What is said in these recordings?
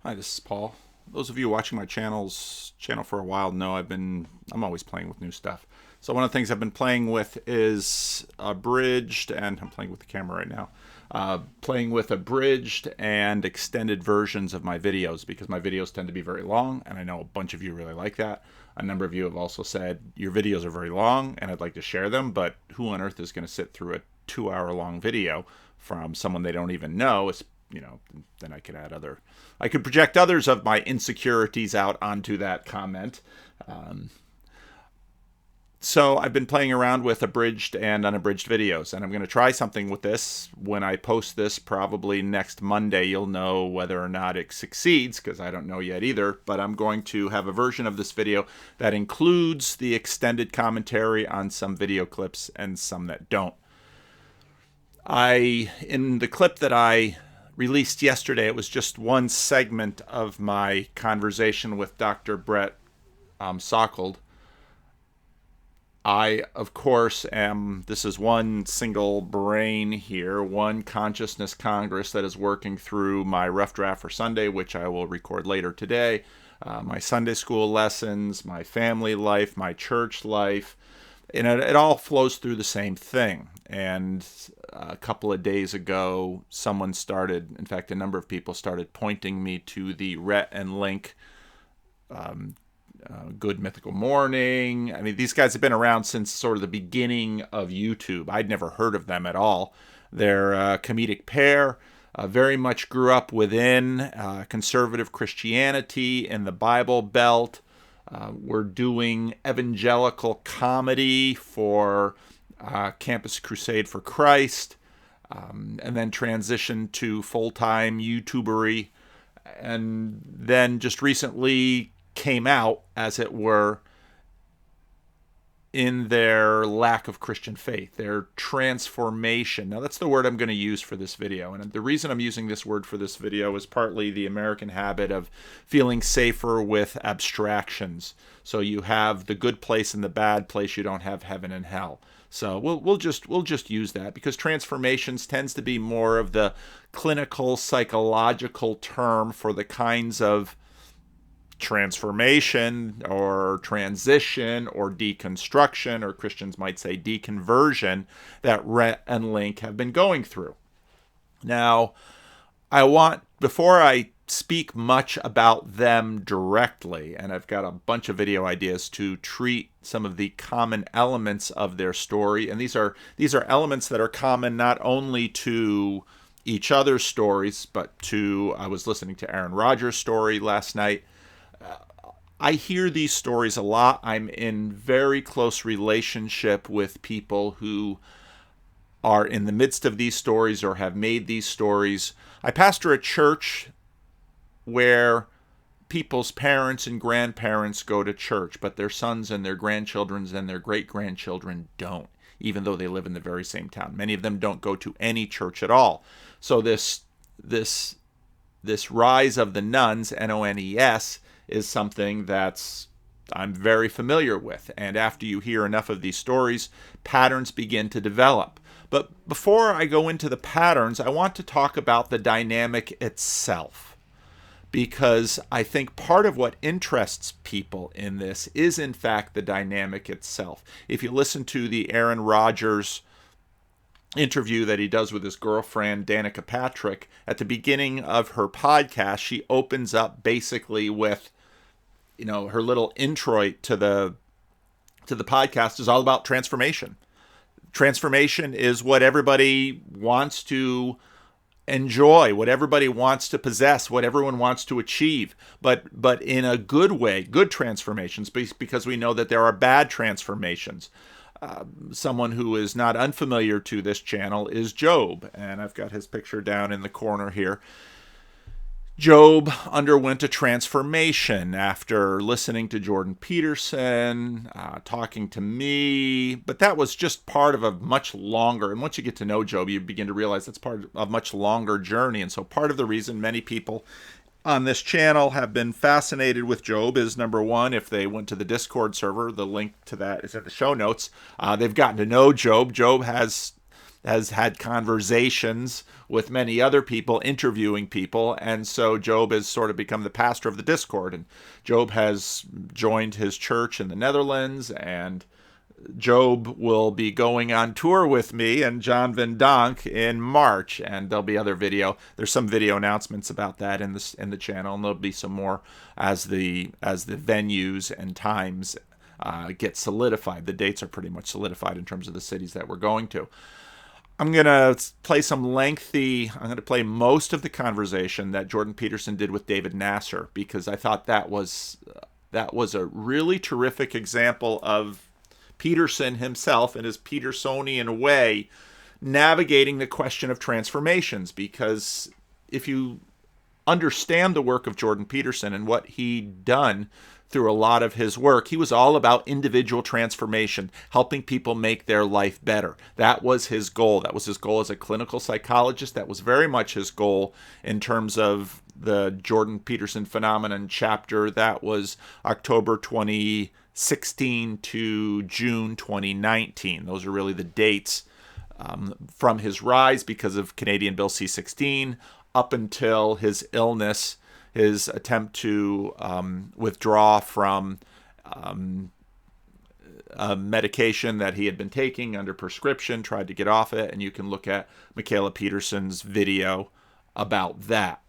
Hi, this is Paul. Those of you watching my channel for a while know I'm always playing with new stuff. So one of the things I've been playing with is Abridged, and I'm playing with the camera right now. Playing with abridged and extended versions of my videos because my videos tend to be very long, and I know a bunch of you really like that. A number of you have also said your videos are very long and I'd like to share them, but who on earth is going to sit through a 2 hour long video from someone they don't even know? Then I could project others of my insecurities out onto that comment. So I've been playing around with abridged and unabridged videos, and I'm going to try something with this. When I post this, probably next Monday, you'll know whether or not it succeeds, because I don't know yet either. But I'm going to have a version of this video that includes the extended commentary on some video clips and some that don't. In the clip that I released yesterday, it was just one segment of my conversation with Dr. Brett Sockold. I, of course, this is one single brain here, one consciousness Congress that is working through my rough draft for Sunday, which I will record later today, my Sunday school lessons, my family life, my church life, and it all flows through the same thing. And a couple of days ago, in fact, a number of people started pointing me to the Rhett and Link Good Mythical Morning. I mean, these guys have been around since sort of the beginning of YouTube. I'd never heard of them at all. They're a comedic pair, very much grew up within conservative Christianity in the Bible Belt. We're doing evangelical comedy for Campus Crusade for Christ, and then transitioned to full-time YouTubery, and then just recently came out, as it were, in their lack of Christian faith, their transformation. Now, that's the word I'm going to use for this video. And the reason I'm using this word for this video is partly the American habit of feeling safer with abstractions. So you have the good place and the bad place. You don't have heaven and hell. So we'll just use that, because transformations tends to be more of the clinical psychological term for the kinds of transformation or transition or deconstruction, or Christians might say deconversion, that Rhett and Link have been going through. Now, before I speak much about them directly, and I've got a bunch of video ideas to treat some of the common elements of their story, and these are elements that are common not only to each other's stories, but I was listening to Aaron Rodgers' story last night. I hear these stories a lot. I'm in very close relationship with people who are in the midst of these stories or have made these stories. I pastor a church where people's parents and grandparents go to church, but their sons and their grandchildren and their great-grandchildren don't, even though they live in the very same town. Many of them don't go to any church at all. So this rise of the nuns, N-O-N-E-S, is something I'm very familiar with. And after you hear enough of these stories, patterns begin to develop. But before I go into the patterns, I want to talk about the dynamic itself, because I think part of what interests people in this is, in fact, the dynamic itself. If you listen to the Aaron Rodgers interview that he does with his girlfriend, Danica Patrick, at the beginning of her podcast, she opens up basically with, her little introit to the podcast is all about transformation. Transformation is what everybody wants to enjoy, what everybody wants to possess, what everyone wants to achieve, but in a good way, good transformations, because we know that there are bad transformations. Someone who is not unfamiliar to this channel is Job, and I've got his picture down in the corner here. Job underwent a transformation after listening to Jordan Peterson, talking to me, but that was just part of a much longer, and once you get to know Job, you begin to realize that's part of a much longer journey. And so part of the reason many people on this channel have been fascinated with Job is, number one, if they went to the Discord server, the link to that is in the show notes, they've gotten to know Job. Job has has had conversations with many other people, interviewing people, and so Job has sort of become the pastor of the Discord. And Job has joined his church in the Netherlands, and Job will be going on tour with me and John Van Donk in March, and there'll be there's some video announcements about that in the channel, and there'll be some more as the venues and times get solidified. The dates are pretty much solidified in terms of the cities that we're going to. I'm going to play most of the conversation that Jordan Peterson did with David Nasser, because I thought that was a really terrific example of Peterson himself in his Petersonian way navigating the question of transformations. Because if you understand the work of Jordan Peterson and what he'd done through a lot of his work, he was all about individual transformation, helping people make their life better. That was his goal. That was his goal as a clinical psychologist. That was very much his goal in terms of the Jordan Peterson Phenomenon chapter. That was October 2016 to June 2019. Those are really the dates from his rise because of Canadian Bill C-16 up until his illness, his attempt to withdraw from a medication that he had been taking under prescription, tried to get off it, and you can look at Michaela Peterson's video about that.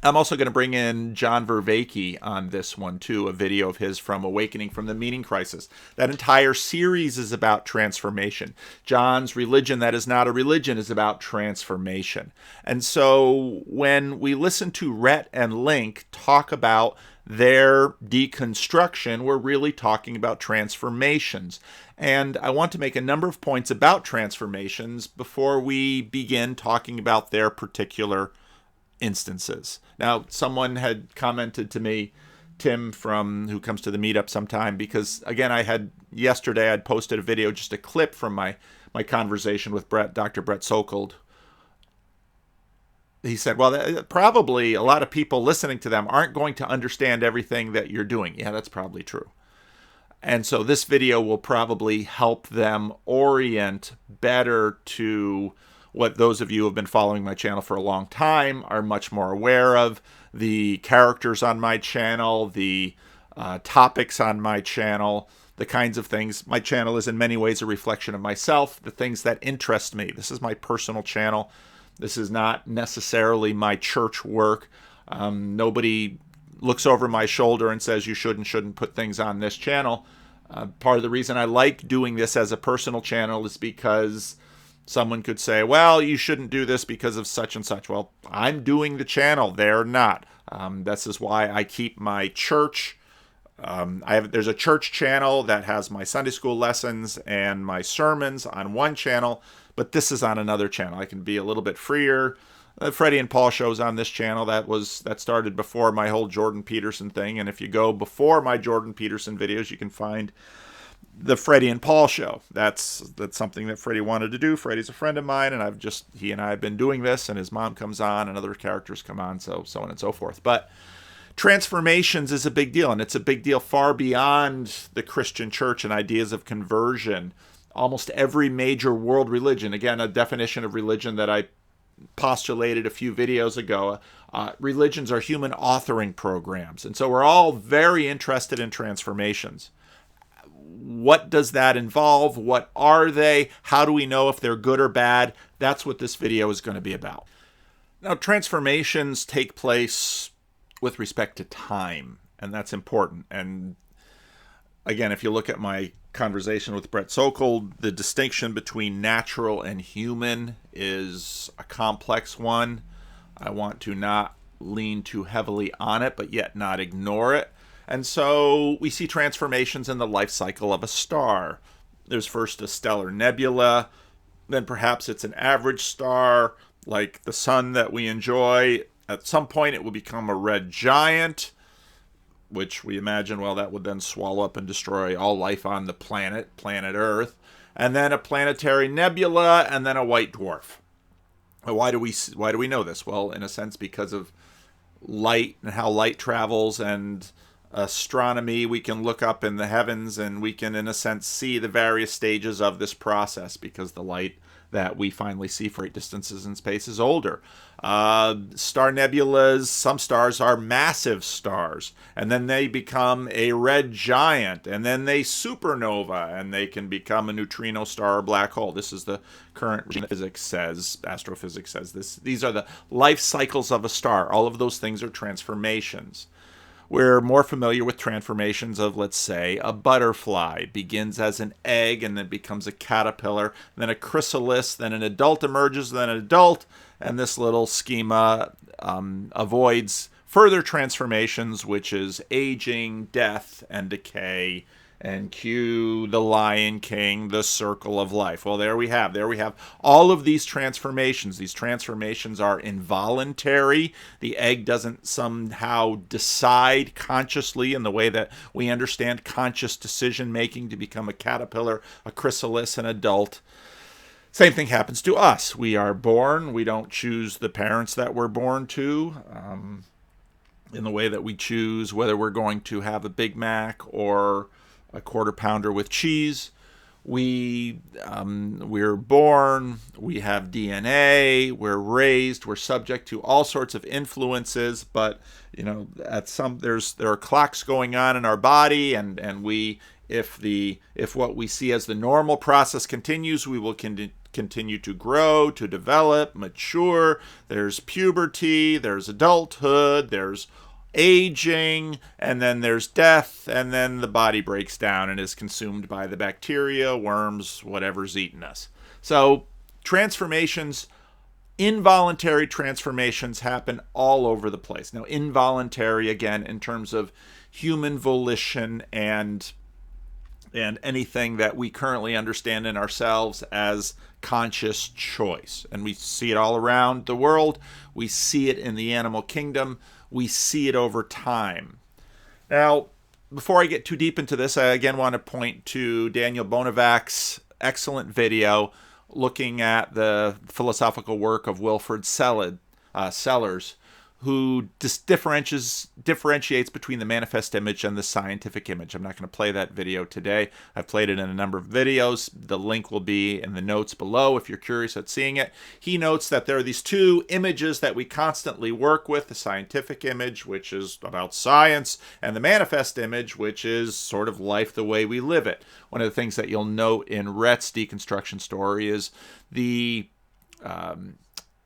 I'm also going to bring in John Vervaeke on this one too, a video of his from Awakening from the Meaning Crisis. That entire series is about transformation. John's religion that is not a religion is about transformation. And so when we listen to Rhett and Link talk about their deconstruction, we're really talking about transformations. And I want to make a number of points about transformations before we begin talking about their particular instances. Now, someone had commented to me, Tim, who comes to the meetup sometime, because again, yesterday I'd posted a video, just a clip from my conversation with Dr. Brett Sokold. He said, well, probably a lot of people listening to them aren't going to understand everything that you're doing. Yeah, that's probably true. And so this video will probably help them orient better to what those of you who have been following my channel for a long time are much more aware of, the characters on my channel, the topics on my channel, the kinds of things. My channel is in many ways a reflection of myself, the things that interest me. This is my personal channel. This is not necessarily my church work. Nobody looks over my shoulder and says you should and shouldn't put things on this channel. Part of the reason I like doing this as a personal channel is because someone could say, well, you shouldn't do this because of such and such. Well, I'm doing the channel. They're not. This is why I keep my church. There's a church channel that has my Sunday school lessons and my sermons on one channel, but this is on another channel. I can be a little bit freer. Freddie and Paul shows on this channel. That started before my whole Jordan Peterson thing. And if you go before my Jordan Peterson videos, you can find the Freddie and Paul show. That's something that Freddie wanted to do. Freddie's a friend of mine, and he and I have been doing this, and his mom comes on and other characters come on, so on and so forth. But transformations is a big deal, and it's a big deal far beyond the Christian church and ideas of conversion. Almost every major world religion, again, a definition of religion that I postulated a few videos ago, religions are human authoring programs. And so we're all very interested in transformations. What does that involve? What are they? How do we know if they're good or bad? That's what this video is going to be about. Now, transformations take place with respect to time, and that's important. And again, if you look at my conversation with Brett Sokold, the distinction between natural and human is a complex one. I want to not lean too heavily on it, but yet not ignore it. And so we see transformations in the life cycle of a star. There's first a stellar nebula, then perhaps it's an average star like the sun that we enjoy. At some point it will become a red giant, which we imagine, well, that would then swallow up and destroy all life on the planet Earth. And then a planetary nebula, and then a white dwarf. Why do we know this? Well, in a sense, because of light and how light travels and astronomy. We can look up in the heavens and we can, in a sense, see the various stages of this process because the light that we finally see for great distances in space is older. Star nebulas, some stars are massive stars, and then they become a red giant, and then they supernova, and they can become a neutrino star or black hole. This is the current physics says, astrophysics says this. These are the life cycles of a star. All of those things are transformations. We're more familiar with transformations of, let's say, a butterfly. Begins as an egg and then becomes a caterpillar, then a chrysalis, then an adult emerges, then an adult, and this little schema avoids further transformations, which is aging, death, and decay, and cue the Lion King, the circle of life. Well, there we have all of these transformations. These transformations are involuntary. The egg doesn't somehow decide consciously in the way that we understand conscious decision making to become a caterpillar, a chrysalis, an adult. Same thing happens to us. We are born. We don't choose the parents that we're born to. In the way that we choose whether we're going to have a Big Mac or a quarter pounder with cheese. We're born, we have DNA, we're raised, we're subject to all sorts of influences, but there are clocks going on in our body, and we, if what we see as the normal process continues, we will continue to grow, to develop, mature. There's puberty, there's adulthood, there's aging, and then there's death, and then the body breaks down and is consumed by the bacteria, worms, whatever's eating us. So transformations, involuntary transformations happen all over the place. Now, involuntary, again, in terms of human volition and anything that we currently understand in ourselves as conscious choice. And we see it all around the world. We see it in the animal kingdom. We see it over time. Now, before I get too deep into this, I again want to point to Daniel Bonavac's excellent video looking at the philosophical work of Wilfrid Sellars, who differentiates between the manifest image and the scientific image. I'm not going to play that video today. I've played it in a number of videos. The link will be in the notes below if you're curious at seeing it. He notes that there are these two images that we constantly work with, the scientific image, which is about science, and the manifest image, which is sort of life the way we live it. One of the things that you'll note in Rhett's deconstruction story is the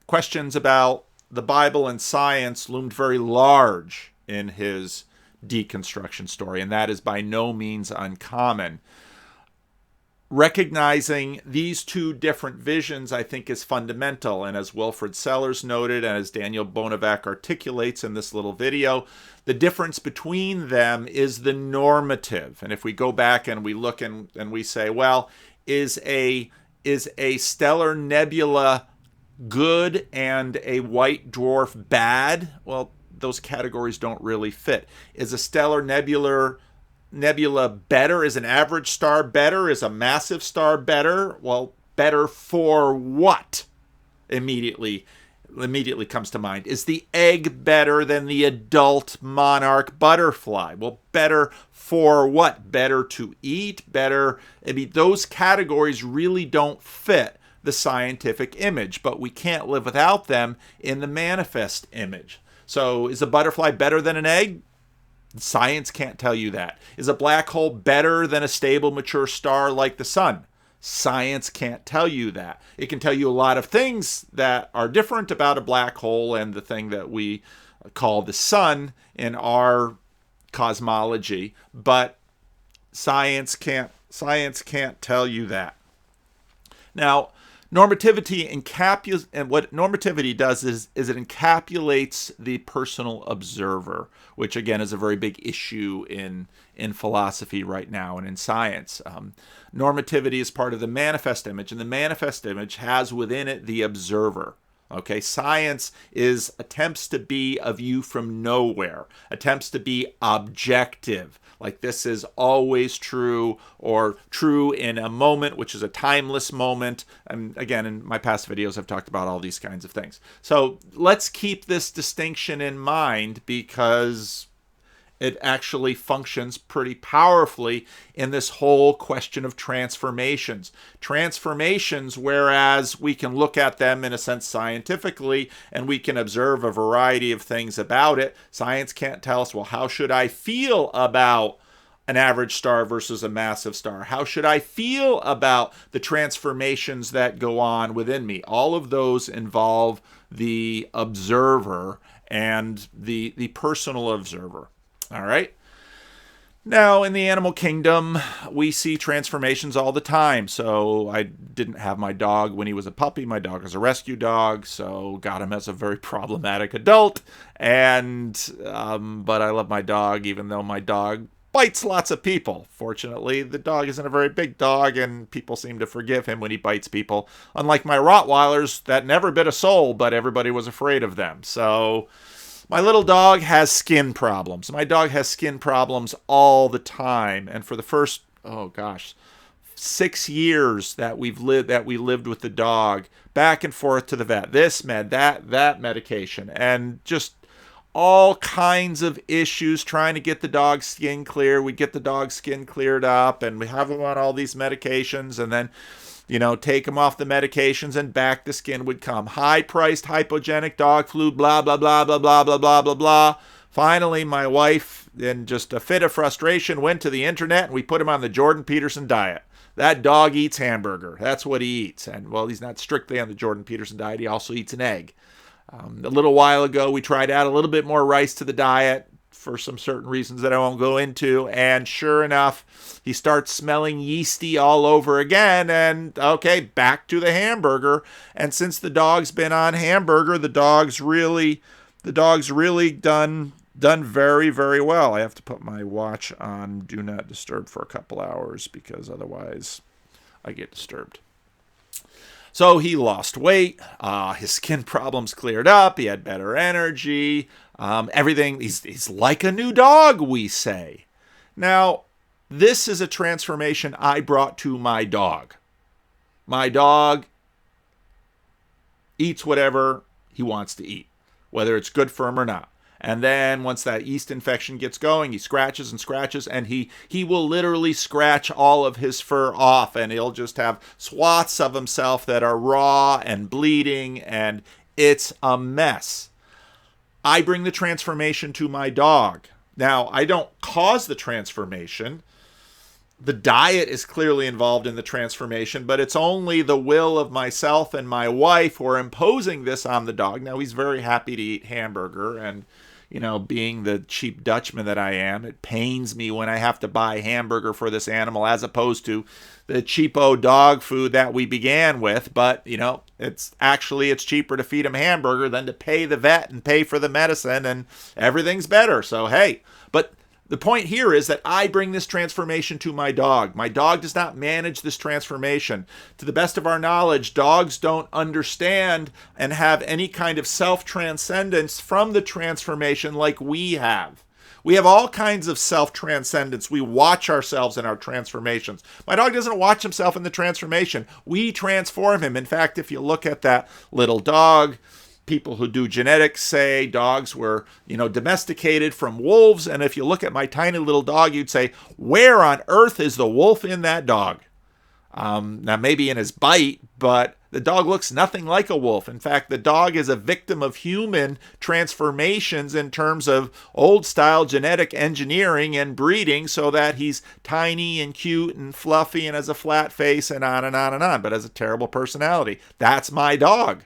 questions about the Bible and science loomed very large in his deconstruction story, and that is by no means uncommon. Recognizing these two different visions, I think, is fundamental, and as Wilfrid Sellars noted, and as Daniel Bonavac articulates in this little video, the difference between them is the normative. And if we go back and we look and we say, well, is a stellar nebula good and a white dwarf bad? Well, those categories don't really fit. Is a stellar nebula better? Is an average star better? Is a massive star better? Well, better for what? Immediately comes to mind. Is the egg better than the adult monarch butterfly? Well, better for what? Better to eat? Better? I mean, those categories really don't fit the scientific image, but we can't live without them in the manifest image. So is a butterfly better than an egg? Science can't tell you that. Is a black hole better than a stable, mature star like the sun? Science can't tell you that. It can tell you a lot of things that are different about a black hole and the thing that we call the sun in our cosmology, but science can't tell you that. Now, normativity and what normativity does is it encapsulates the personal observer, which again is a very big issue in philosophy right now and in science. Normativity is part of the manifest image, and the manifest image has within it the observer. Okay, science attempts to be a view from nowhere, attempts to be objective. Like this is always true, or true in a moment, which is a timeless moment. And again, in my past videos, I've talked about all these kinds of things. So let's keep this distinction in mind, because It actually functions pretty powerfully in this whole question of transformations. Transformations, whereas we can look at them in a sense scientifically and we can observe a variety of things about it, science can't tell us, well, how should I feel about an average star versus a massive star? How should I feel about the transformations that go on within me? All of those involve the observer and the personal observer. All right. Now, in the animal kingdom, we see transformations all the time. So I didn't have my dog when he was a puppy. My dog is a rescue dog, so got him as a very problematic adult. And but I love my dog, even though my dog bites lots of people. Fortunately, the dog isn't a very big dog, and people seem to forgive him when he bites people. Unlike my Rottweilers, that never bit a soul, but everybody was afraid of them. So my little dog has skin problems. My dog has skin problems all the time. And for the first, 6 years that we lived with the dog, back and forth to the vet, this med, that medication, and just all kinds of issues trying to get the dog's skin clear. We'd get the dog's skin cleared up, and we have him on all these medications, and then take him off the medications, and back the skin would come. High-priced, hypogenic dog food, blah, blah, blah, blah, blah, blah, blah, blah, blah. Finally, my wife, in just a fit of frustration, went to the internet, and we put him on the Jordan Peterson diet. That dog eats hamburger. That's what he eats. And, well, he's not strictly on the Jordan Peterson diet. He also eats an egg. A little while ago, we tried to add a little bit more rice to the diet for some certain reasons that I won't go into. And sure enough, he starts smelling yeasty all over again. And okay, back to the hamburger. And since the dog's been on hamburger, the dog's really done very, very well. I have to put my watch on Do Not Disturb for a couple hours because otherwise I get disturbed. So he lost weight, his skin problems cleared up, he had better energy, everything, he's like a new dog, we say. Now, this is a transformation I brought to my dog. My dog eats whatever he wants to eat, whether it's good for him or not. And then once that yeast infection gets going, he scratches and scratches, and he will literally scratch all of his fur off, and he'll just have swaths of himself that are raw and bleeding, and it's a mess. I bring the transformation to my dog. Now, I don't cause the transformation. The diet is clearly involved in the transformation, but it's only the will of myself and my wife who are imposing this on the dog. Now, he's very happy to eat hamburger, and being the cheap Dutchman that I am, it pains me when I have to buy hamburger for this animal as opposed to the cheapo dog food that we began with. But, it's cheaper to feed him hamburger than to pay the vet and pay for the medicine, and everything's better. So, hey, but the point here is that I bring this transformation to my dog. My dog does not manage this transformation. To the best of our knowledge, dogs don't understand and have any kind of self-transcendence from the transformation like we have. We have all kinds of self-transcendence. We watch ourselves in our transformations. My dog doesn't watch himself in the transformation. We transform him. In fact, if you look at that little dog, people who do genetics say dogs were, domesticated from wolves. And if you look at my tiny little dog, you'd say, where on earth is the wolf in that dog? Now, maybe in his bite, but the dog looks nothing like a wolf. In fact, the dog is a victim of human transformations in terms of old-style genetic engineering and breeding so that he's tiny and cute and fluffy and has a flat face and on and on and on, but has a terrible personality. That's my dog.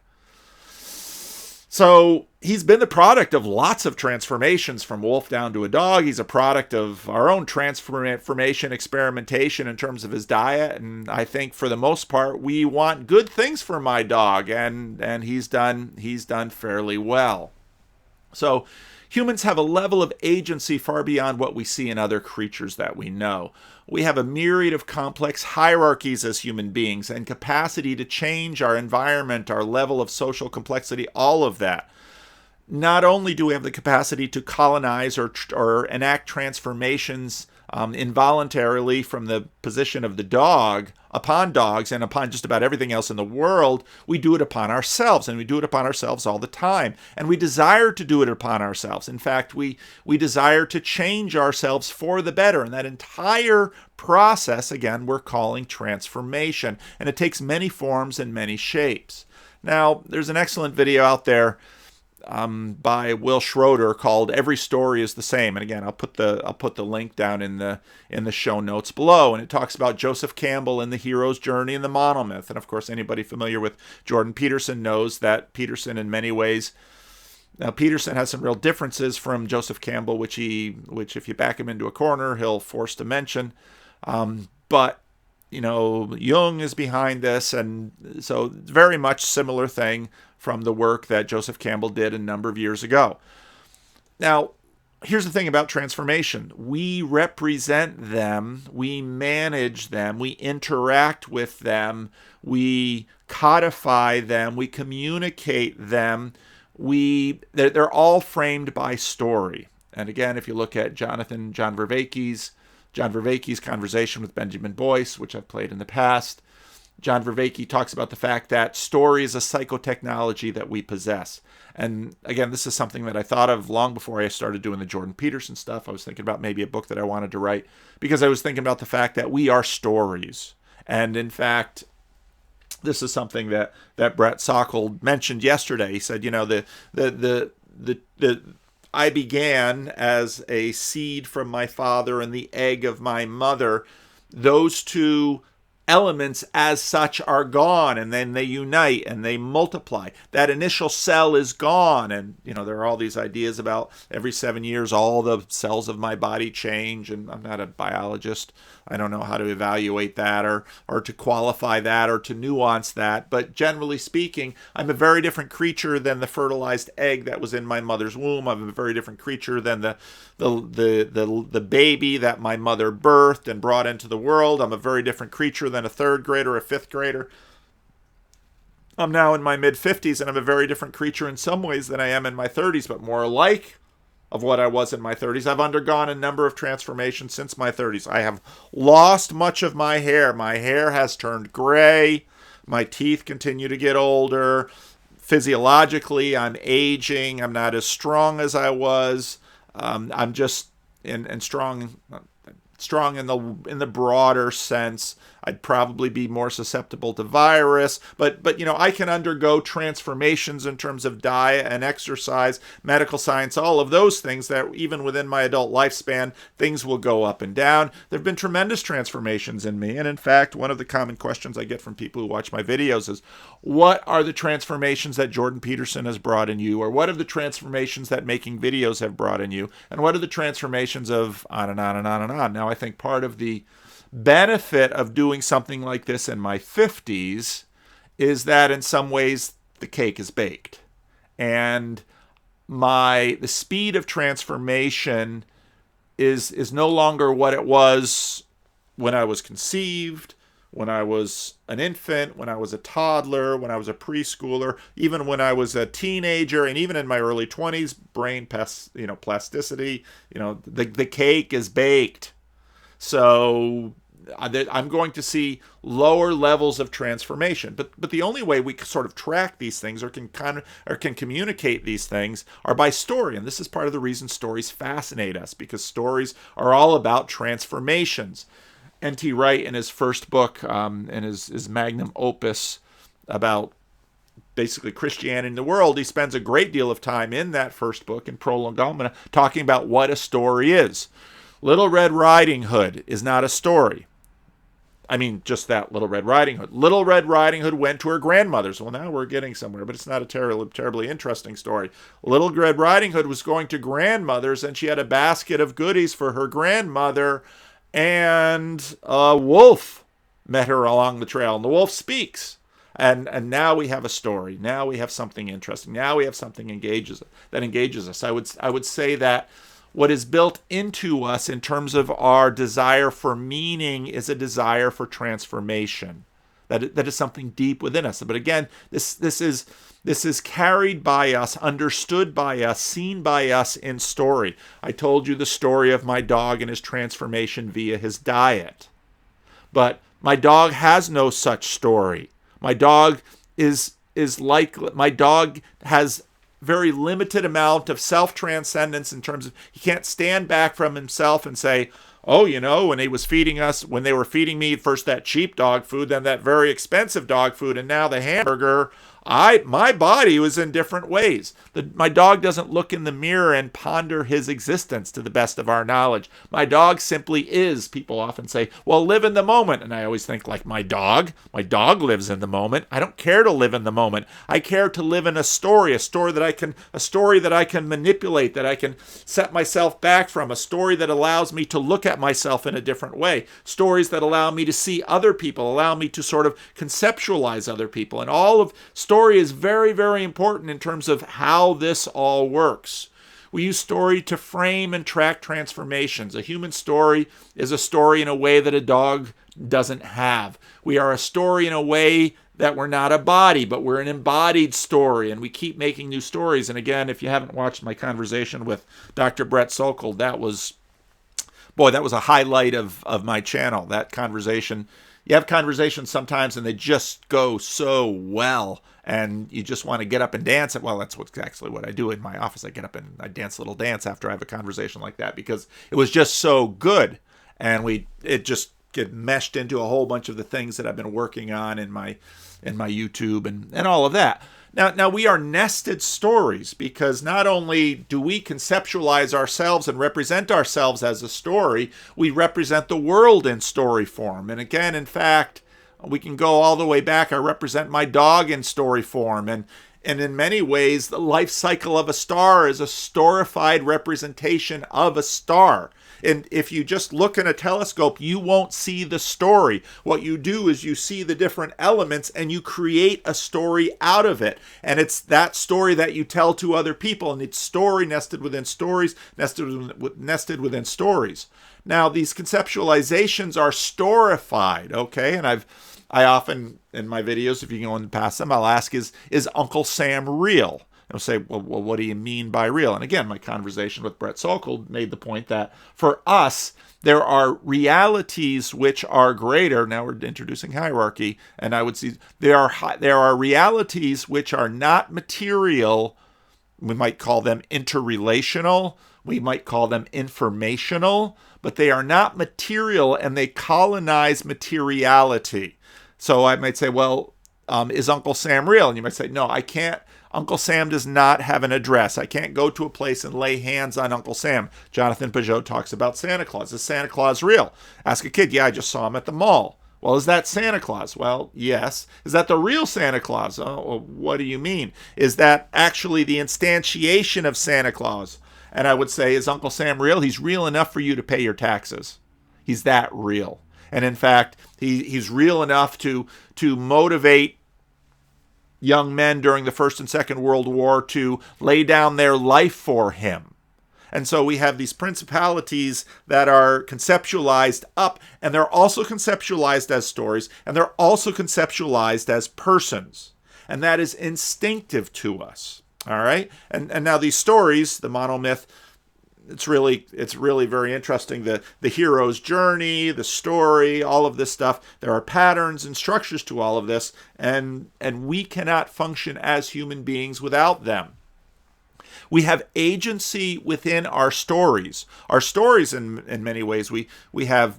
So he's been the product of lots of transformations from wolf down to a dog. He's a product of our own transformation experimentation in terms of his diet. And I think for the most part, we want good things for my dog. And he's done fairly well. So humans have a level of agency far beyond what we see in other creatures that we know. We have a myriad of complex hierarchies as human beings and capacity to change our environment, our level of social complexity, all of that. Not only do we have the capacity to colonize or enact transformations involuntarily from the position of the dog, upon dogs and upon just about everything else in the world, we do it upon ourselves, and we do it upon ourselves all the time. And we desire to do it upon ourselves. In fact, we desire to change ourselves for the better. And that entire process, again, we're calling transformation. And it takes many forms and many shapes. Now, there's an excellent video out there by Will Schroeder called "Every Story is the Same," and again, I'll put the link down in the show notes below. And it talks about Joseph Campbell and the hero's journey and the monomyth. And of course, anybody familiar with Jordan Peterson knows that Peterson, in many ways, now Peterson has some real differences from Joseph Campbell, which if you back him into a corner, he'll force to mention. But Jung is behind this, and so very much similar thing from the work that Joseph Campbell did a number of years ago. Now, here's the thing about transformation. We represent them, we manage them, we interact with them, we codify them, we communicate them. They're all framed by story. And again, if you look at John Vervaeke's conversation with Benjamin Boyce, which I've played in the past, John Vervaeke talks about the fact that story is a psychotechnology that we possess. And again, this is something that I thought of long before I started doing the Jordan Peterson stuff. I was thinking about maybe a book that I wanted to write because I was thinking about the fact that we are stories. And in fact, this is something that Brett Sockel mentioned yesterday. He said, I began as a seed from my father and the egg of my mother. Those two elements as such are gone, and then they unite and they multiply. That initial cell is gone, and there are all these ideas about every 7 years all the cells of my body change, and I'm not a biologist. I don't know how to evaluate that or to qualify that or to nuance that, but generally speaking, I'm a very different creature than the fertilized egg that was in my mother's womb. I'm a very different creature than the baby that my mother birthed and brought into the world. I'm a very different creature than a third grader or a fifth grader. I'm now in my mid-50s, and I'm a very different creature in some ways than I am in my 30s, but more alike of what I was in my 30s. I've undergone a number of transformations since my 30s. I have lost much of my hair. My hair has turned gray. My teeth continue to get older. Physiologically, I'm aging. I'm not as strong as I was. I'm just and strong in the broader sense. I'd probably be more susceptible to virus, but I can undergo transformations in terms of diet and exercise, medical science, all of those things that even within my adult lifespan, things will go up and down. There have been tremendous transformations in me, and in fact, one of the common questions I get from people who watch my videos is, what are the transformations that Jordan Peterson has brought in you, or what are the transformations that making videos have brought in you, and what are the transformations of on and on and on and on. Now, I think part of the benefit of doing something like this in my 50s is that in some ways the cake is baked, and the speed of transformation is no longer what it was when I was conceived, when I was an infant, when I was a toddler, when I was a preschooler, even when I was a teenager, and even in my early 20s, brain plasticity, the cake is baked. So I'm going to see lower levels of transformation. But the only way we sort of track these things or can communicate these things are by story. And this is part of the reason stories fascinate us, because stories are all about transformations. N.T. Wright, in his first book, in his magnum opus about basically Christianity in the world, he spends a great deal of time in that first book, in Prolegomena, talking about what a story is. Little Red Riding Hood is not a story. I mean, just that, Little Red Riding Hood. Little Red Riding Hood went to her grandmother's. Well, now we're getting somewhere, but it's not a terribly interesting story. Little Red Riding Hood was going to grandmother's, and she had a basket of goodies for her grandmother, and a wolf met her along the trail, and the wolf speaks. And now we have a story. Now we have something interesting. Now we have something that engages us. I would say that what is built into us in terms of our desire for meaning is a desire for transformation. That is something deep within us. But again, this is carried by us, understood by us, seen by us in story. I told you the story of my dog and his transformation via his diet. But My dog has no such story. My dog my dog has very limited amount of self-transcendence in terms of he can't stand back from himself and say, oh, when they were feeding me first that cheap dog food, then that very expensive dog food, and now the hamburger, my body was in different ways. My dog doesn't look in the mirror and ponder his existence to the best of our knowledge. My dog simply is. People often say, well, live in the moment. And I always think, like, my dog lives in the moment. I don't care to live in the moment. I care to live in a story that I can manipulate, that I can set myself back from, a story that allows me to look at myself in a different way, stories that allow me to see other people, allow me to sort of conceptualize other people. And all of story is very, very important in terms of how this all works. We use story to frame and track transformations. A human story is a story in a way that a dog doesn't have. We are a story in a way that we're not a body, but we're an embodied story, and we keep making new stories. And again, if you haven't watched my conversation with Dr. Brett Sokol, that was a highlight of my channel, that conversation. You have conversations sometimes and they just go so well, and you just want to get up and dance. Well, that's actually what I do in my office. I get up and I dance a little dance after I have a conversation like that, because it was just so good, and it just get meshed into a whole bunch of the things that I've been working on in my YouTube and all of that. Now we are nested stories, because not only do we conceptualize ourselves and represent ourselves as a story, we represent the world in story form. And again, in fact, we can go all the way back. I represent my dog in story form. And in many ways, the life cycle of a star is a storified representation of a star. And if you just look in a telescope, you won't see the story. What you do is you see the different elements and you create a story out of it. And it's that story that you tell to other people. And it's story nested within stories, nested within stories. Now, these conceptualizations are storified, okay? And I often, in my videos, if you go and pass them, I'll ask, is Uncle Sam real? They'll say, well, what do you mean by real? And again, my conversation with Brett Sokol made the point that for us, there are realities which are greater. Now we're introducing hierarchy, and I would see there are realities which are not material. We might call them interrelational. We might call them informational, but they are not material, and they colonize materiality. So I might say, well, is Uncle Sam real? And you might say, no, I can't. Uncle Sam does not have an address. I can't go to a place and lay hands on Uncle Sam. Jonathan Peugeot talks about Santa Claus. Is Santa Claus real? Ask a kid. Yeah, I just saw him at the mall. Well, is that Santa Claus? Well, yes. Is that the real Santa Claus? Oh, well, what do you mean? Is that actually the instantiation of Santa Claus? And I would say, is Uncle Sam real? He's real enough for you to pay your taxes. He's that real. And in fact, he's real enough to motivate young men during the First and Second World War to lay down their life for him. And so we have these principalities that are conceptualized up, and they're also conceptualized as stories, and they're also conceptualized as persons. And that is instinctive to us. All right? And now these stories, the monomyth, it's really very interesting. The hero's journey, the story, all of this stuff. There are patterns and structures to all of this, and we cannot function as human beings without them. We have agency within our stories. Our stories, in many ways, we have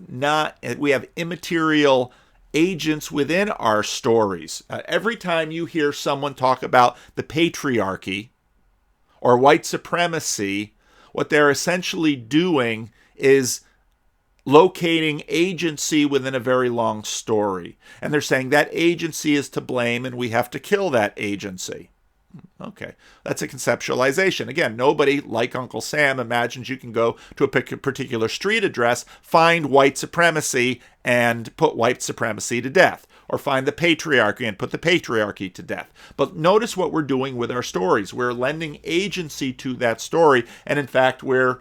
immaterial agents within our stories. Every time you hear someone talk about the patriarchy or white supremacy, what they're essentially doing is locating agency within a very long story. And they're saying that agency is to blame and we have to kill that agency. Okay, that's a conceptualization. Again, nobody, like Uncle Sam, imagines you can go to a particular street address, find white supremacy, and put white supremacy to death. Or find the patriarchy and put the patriarchy to death. But notice what we're doing with our stories. We're lending agency to that story, and in fact, we're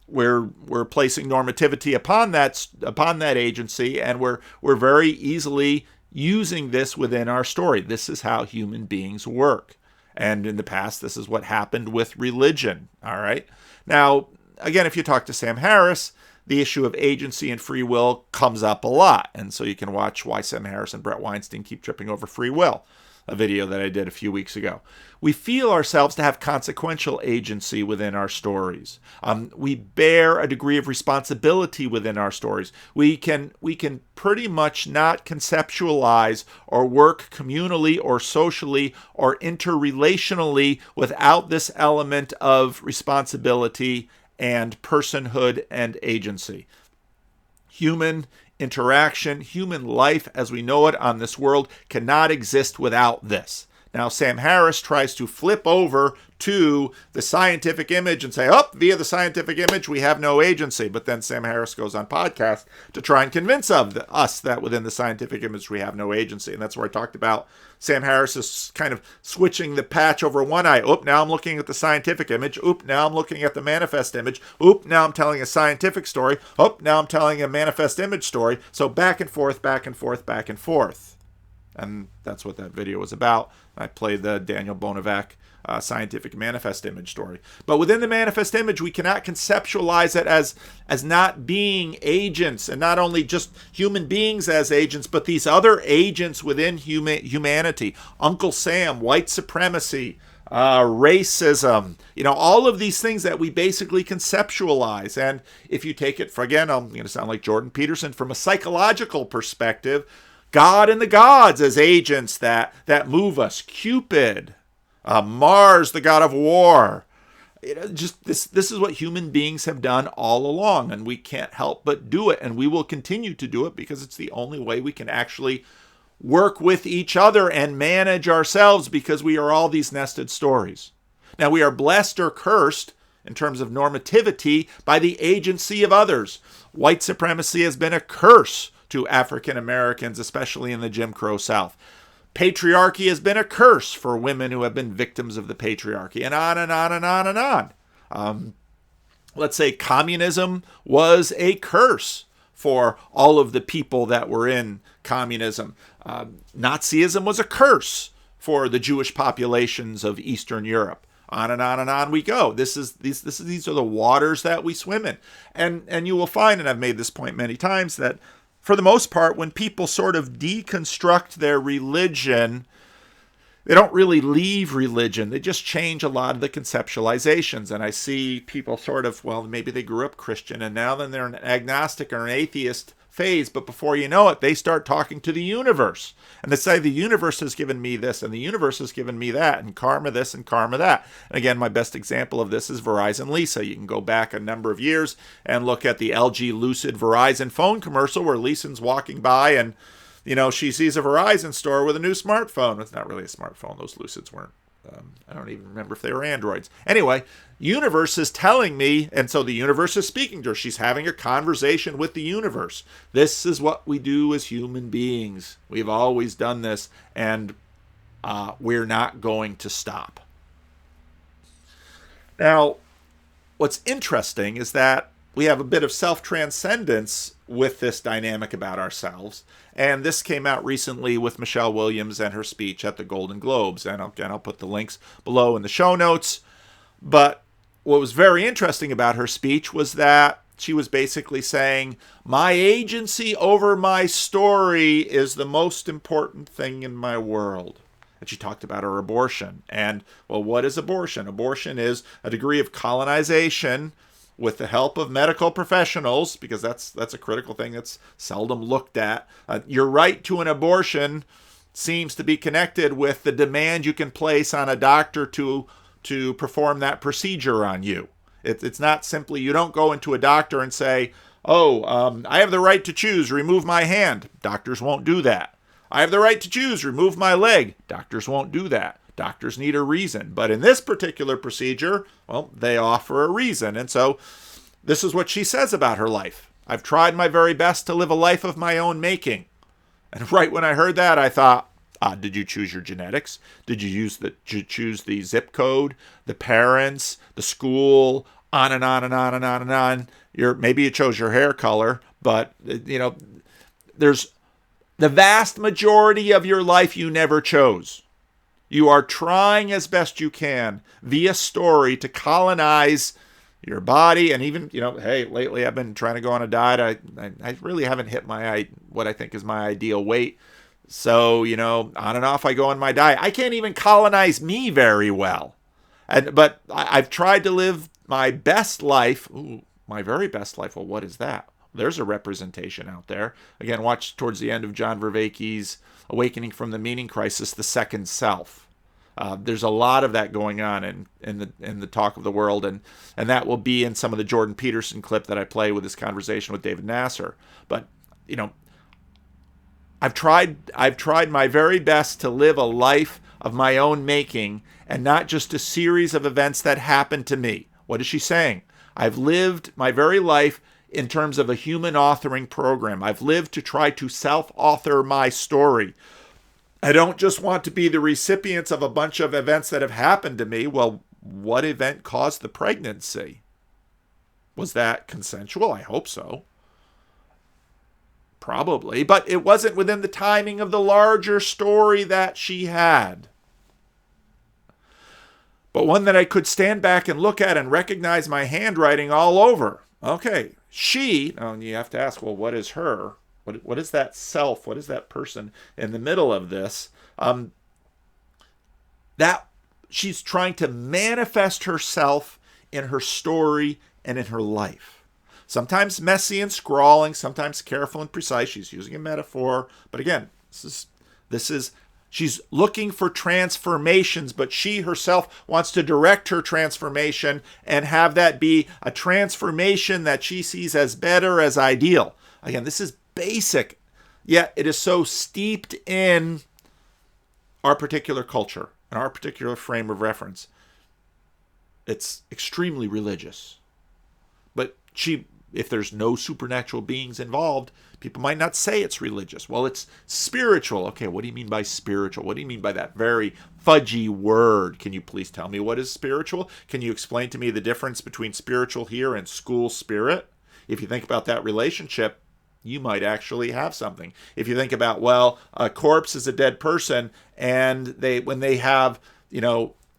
placing normativity upon that agency, and we're very easily using this within our story. This is how human beings work. And in the past, this is what happened with religion. All right. Now, again, if you talk to Sam Harris, the issue of agency and free will comes up a lot. And so you can watch Why Sam Harris and Brett Weinstein Keep Tripping Over Free Will, a video that I did a few weeks ago. We feel ourselves to have consequential agency within our stories. We bear a degree of responsibility within our stories. We can pretty much not conceptualize or work communally or socially or interrelationally without this element of responsibility and personhood and agency. Human interaction, human life as we know it on this world cannot exist without this. Now, Sam Harris tries to flip over to the scientific image and say, via the scientific image, we have no agency. But then Sam Harris goes on podcast to try and convince us that within the scientific image, we have no agency. And that's where I talked about Sam Harris is kind of switching the patch over one eye. Now I'm looking at the scientific image. Now I'm looking at the manifest image. Now I'm telling a scientific story. Now I'm telling a manifest image story. So back and forth, back and forth, back and forth. And that's what that video was about. I played the Daniel Bonavac scientific manifest image story. But within the manifest image, we cannot conceptualize it as not being agents, and not only just human beings as agents, but these other agents within humanity. Uncle Sam, white supremacy, racism, all of these things that we basically conceptualize. And if you take it, again, I'm going to sound like Jordan Peterson, from a psychological perspective, God and the gods as agents that move us. Cupid, Mars, the god of war. Just this is what human beings have done all along, and we can't help but do it, and we will continue to do it because it's the only way we can actually work with each other and manage ourselves, because we are all these nested stories. Now, we are blessed or cursed in terms of normativity by the agency of others. White supremacy has been a curse to African Americans, especially in the Jim Crow South. Patriarchy has been a curse for women who have been victims of the patriarchy, and on and on and on and on. Let's say communism was a curse for all of the people that were in communism. Nazism was a curse for the Jewish populations of Eastern Europe. On and on and on we go. These are the waters that we swim in. And you will find, and I've made this point many times, that for the most part, when people sort of deconstruct their religion, they don't really leave religion. They just change a lot of the conceptualizations. And I see people sort of, maybe they grew up Christian, and now then they're an agnostic or an atheist phase. But before you know it, they start talking to the universe. And they say, the universe has given me this, and the universe has given me that, and karma this and karma that. And again, my best example of this is Verizon Lisa. You can go back a number of years and look at the LG Lucid Verizon phone commercial where Lisa's walking by and, she sees a Verizon store with a new smartphone. It's not really a smartphone. Those Lucids weren't. I don't even remember if they were Androids. Anyway, universe is telling me, and so the universe is speaking to her. She's having a conversation with the universe. This is what we do as human beings. We've always done this, and we're not going to stop. Now, what's interesting is that we have a bit of self-transcendence with this dynamic about ourselves. And this came out recently with Michelle Williams and her speech at the Golden Globes. And again, I'll put the links below in the show notes. But what was very interesting about her speech was that she was basically saying, my agency over my story is the most important thing in my world. And she talked about her abortion. And, what is abortion? Abortion is a degree of colonization with the help of medical professionals, because that's a critical thing that's seldom looked at. Your right to an abortion seems to be connected with the demand you can place on a doctor to perform that procedure on you. It's not simply, you don't go into a doctor and say, I have the right to choose, remove my hand. Doctors won't do that. I have the right to choose, remove my leg. Doctors won't do that. Doctors need a reason. But in this particular procedure, they offer a reason. And so this is what she says about her life. I've tried my very best to live a life of my own making. And right when I heard that, I thought, did you choose your genetics? Did you choose the zip code, the parents, the school, on and on and on and on and on? Maybe you chose your hair color, but there's the vast majority of your life you never chose. You are trying as best you can via story to colonize your body, and even, hey, lately I've been trying to go on a diet. I really haven't hit what I think is my ideal weight. So, on and off I go on my diet. I can't even colonize me very well. But I've tried to live my best life. Ooh, my very best life. Well, what is that? There's a representation out there. Again, watch towards the end of John Vervaeke's Awakening from the Meaning Crisis, The Second Self. There's a lot of that going on in the talk of the world, and that will be in some of the Jordan Peterson clip that I play with this conversation with David Nasser. But I've tried my very best to live a life of my own making and not just a series of events that happened to me. What is she saying? I've lived my very life in terms of a human authoring program. I've lived to try to self-author my story. I don't just want to be the recipients of a bunch of events that have happened to me. Well, what event caused the pregnancy? Was that consensual? I hope so. Probably, but it wasn't within the timing of the larger story that she had. But one that I could stand back and look at and recognize my handwriting all over. Okay, she, and you have to ask, well, what is her? What is that self? What is that person in the middle of this? That she's trying to manifest herself in her story and in her life. Sometimes messy and scrawling, sometimes careful and precise. She's using a metaphor. But again, this is she's looking for transformations, but she herself wants to direct her transformation and have that be a transformation that she sees as better, as ideal. Again, this is basic, yet it is so steeped in our particular culture and our particular frame of reference. It's extremely religious. But if there's no supernatural beings involved, people might not say it's religious. Well, it's spiritual. Okay, what do you mean by spiritual? What do you mean by that very fudgy word? Can you please tell me what is spiritual? Can you explain to me the difference between spiritual here and school spirit? If you think about that relationship, you might actually have something. If you think about, well, a corpse is a dead person, and when they have,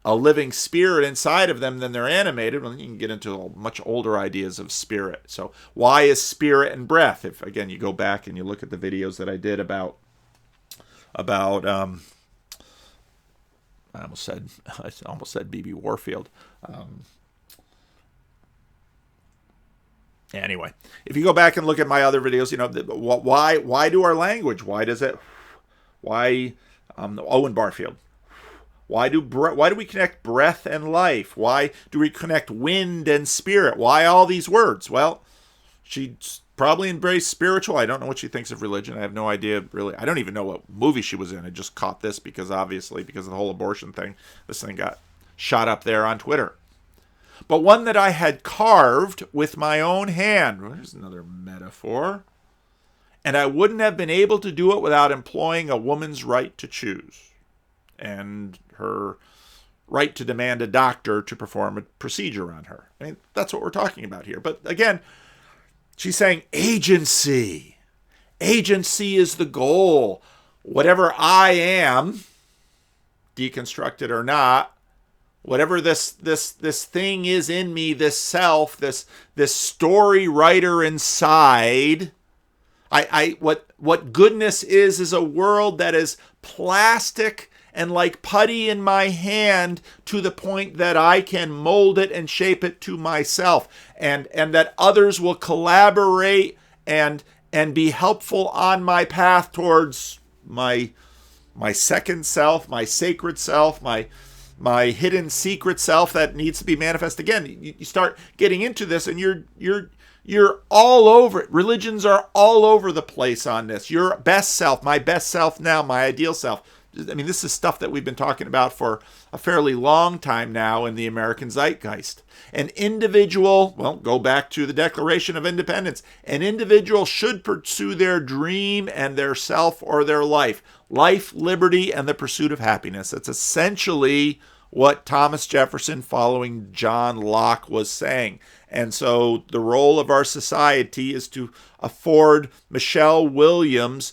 a living spirit inside of them, then they're animated. Well, you can get into much older ideas of spirit. So why is spirit and breath? If, again, you go back and you look at the videos that I did about I almost said B.B. Warfield. Anyway, if you go back and look at my other videos, why do our language? Owen Barfield. Why do we connect breath and life? Why do we connect wind and spirit? Why all these words? Well, she's probably embraced spiritual. I don't know what she thinks of religion. I have no idea, really. I don't even know what movie she was in. I just caught this because of the whole abortion thing. This thing got shot up there on Twitter. But one that I had carved with my own hand. There's another metaphor. And I wouldn't have been able to do it without employing a woman's right to choose and her right to demand a doctor to perform a procedure on her. I mean, that's what we're talking about here. But again, she's saying agency. Agency is the goal. Whatever I am, deconstructed or not, whatever this thing is in me, this self, this story writer inside, what goodness is a world that is plastic and like putty in my hand, to the point that I can mold it and shape it to myself, and that others will collaborate and be helpful on my path towards my second self, my sacred self, my hidden secret self that needs to be manifest. Again, you start getting into this, and you're all over it. Religions are all over the place on this. Your best self, my best self now, my ideal self. I mean, this is stuff that we've been talking about for a fairly long time now in the American zeitgeist. An individual, go back to the Declaration of Independence. An individual should pursue their dream and their self or their life. Life, liberty, and the pursuit of happiness. That's essentially what Thomas Jefferson, following John Locke, was saying. And so the role of our society is to afford Michelle Williams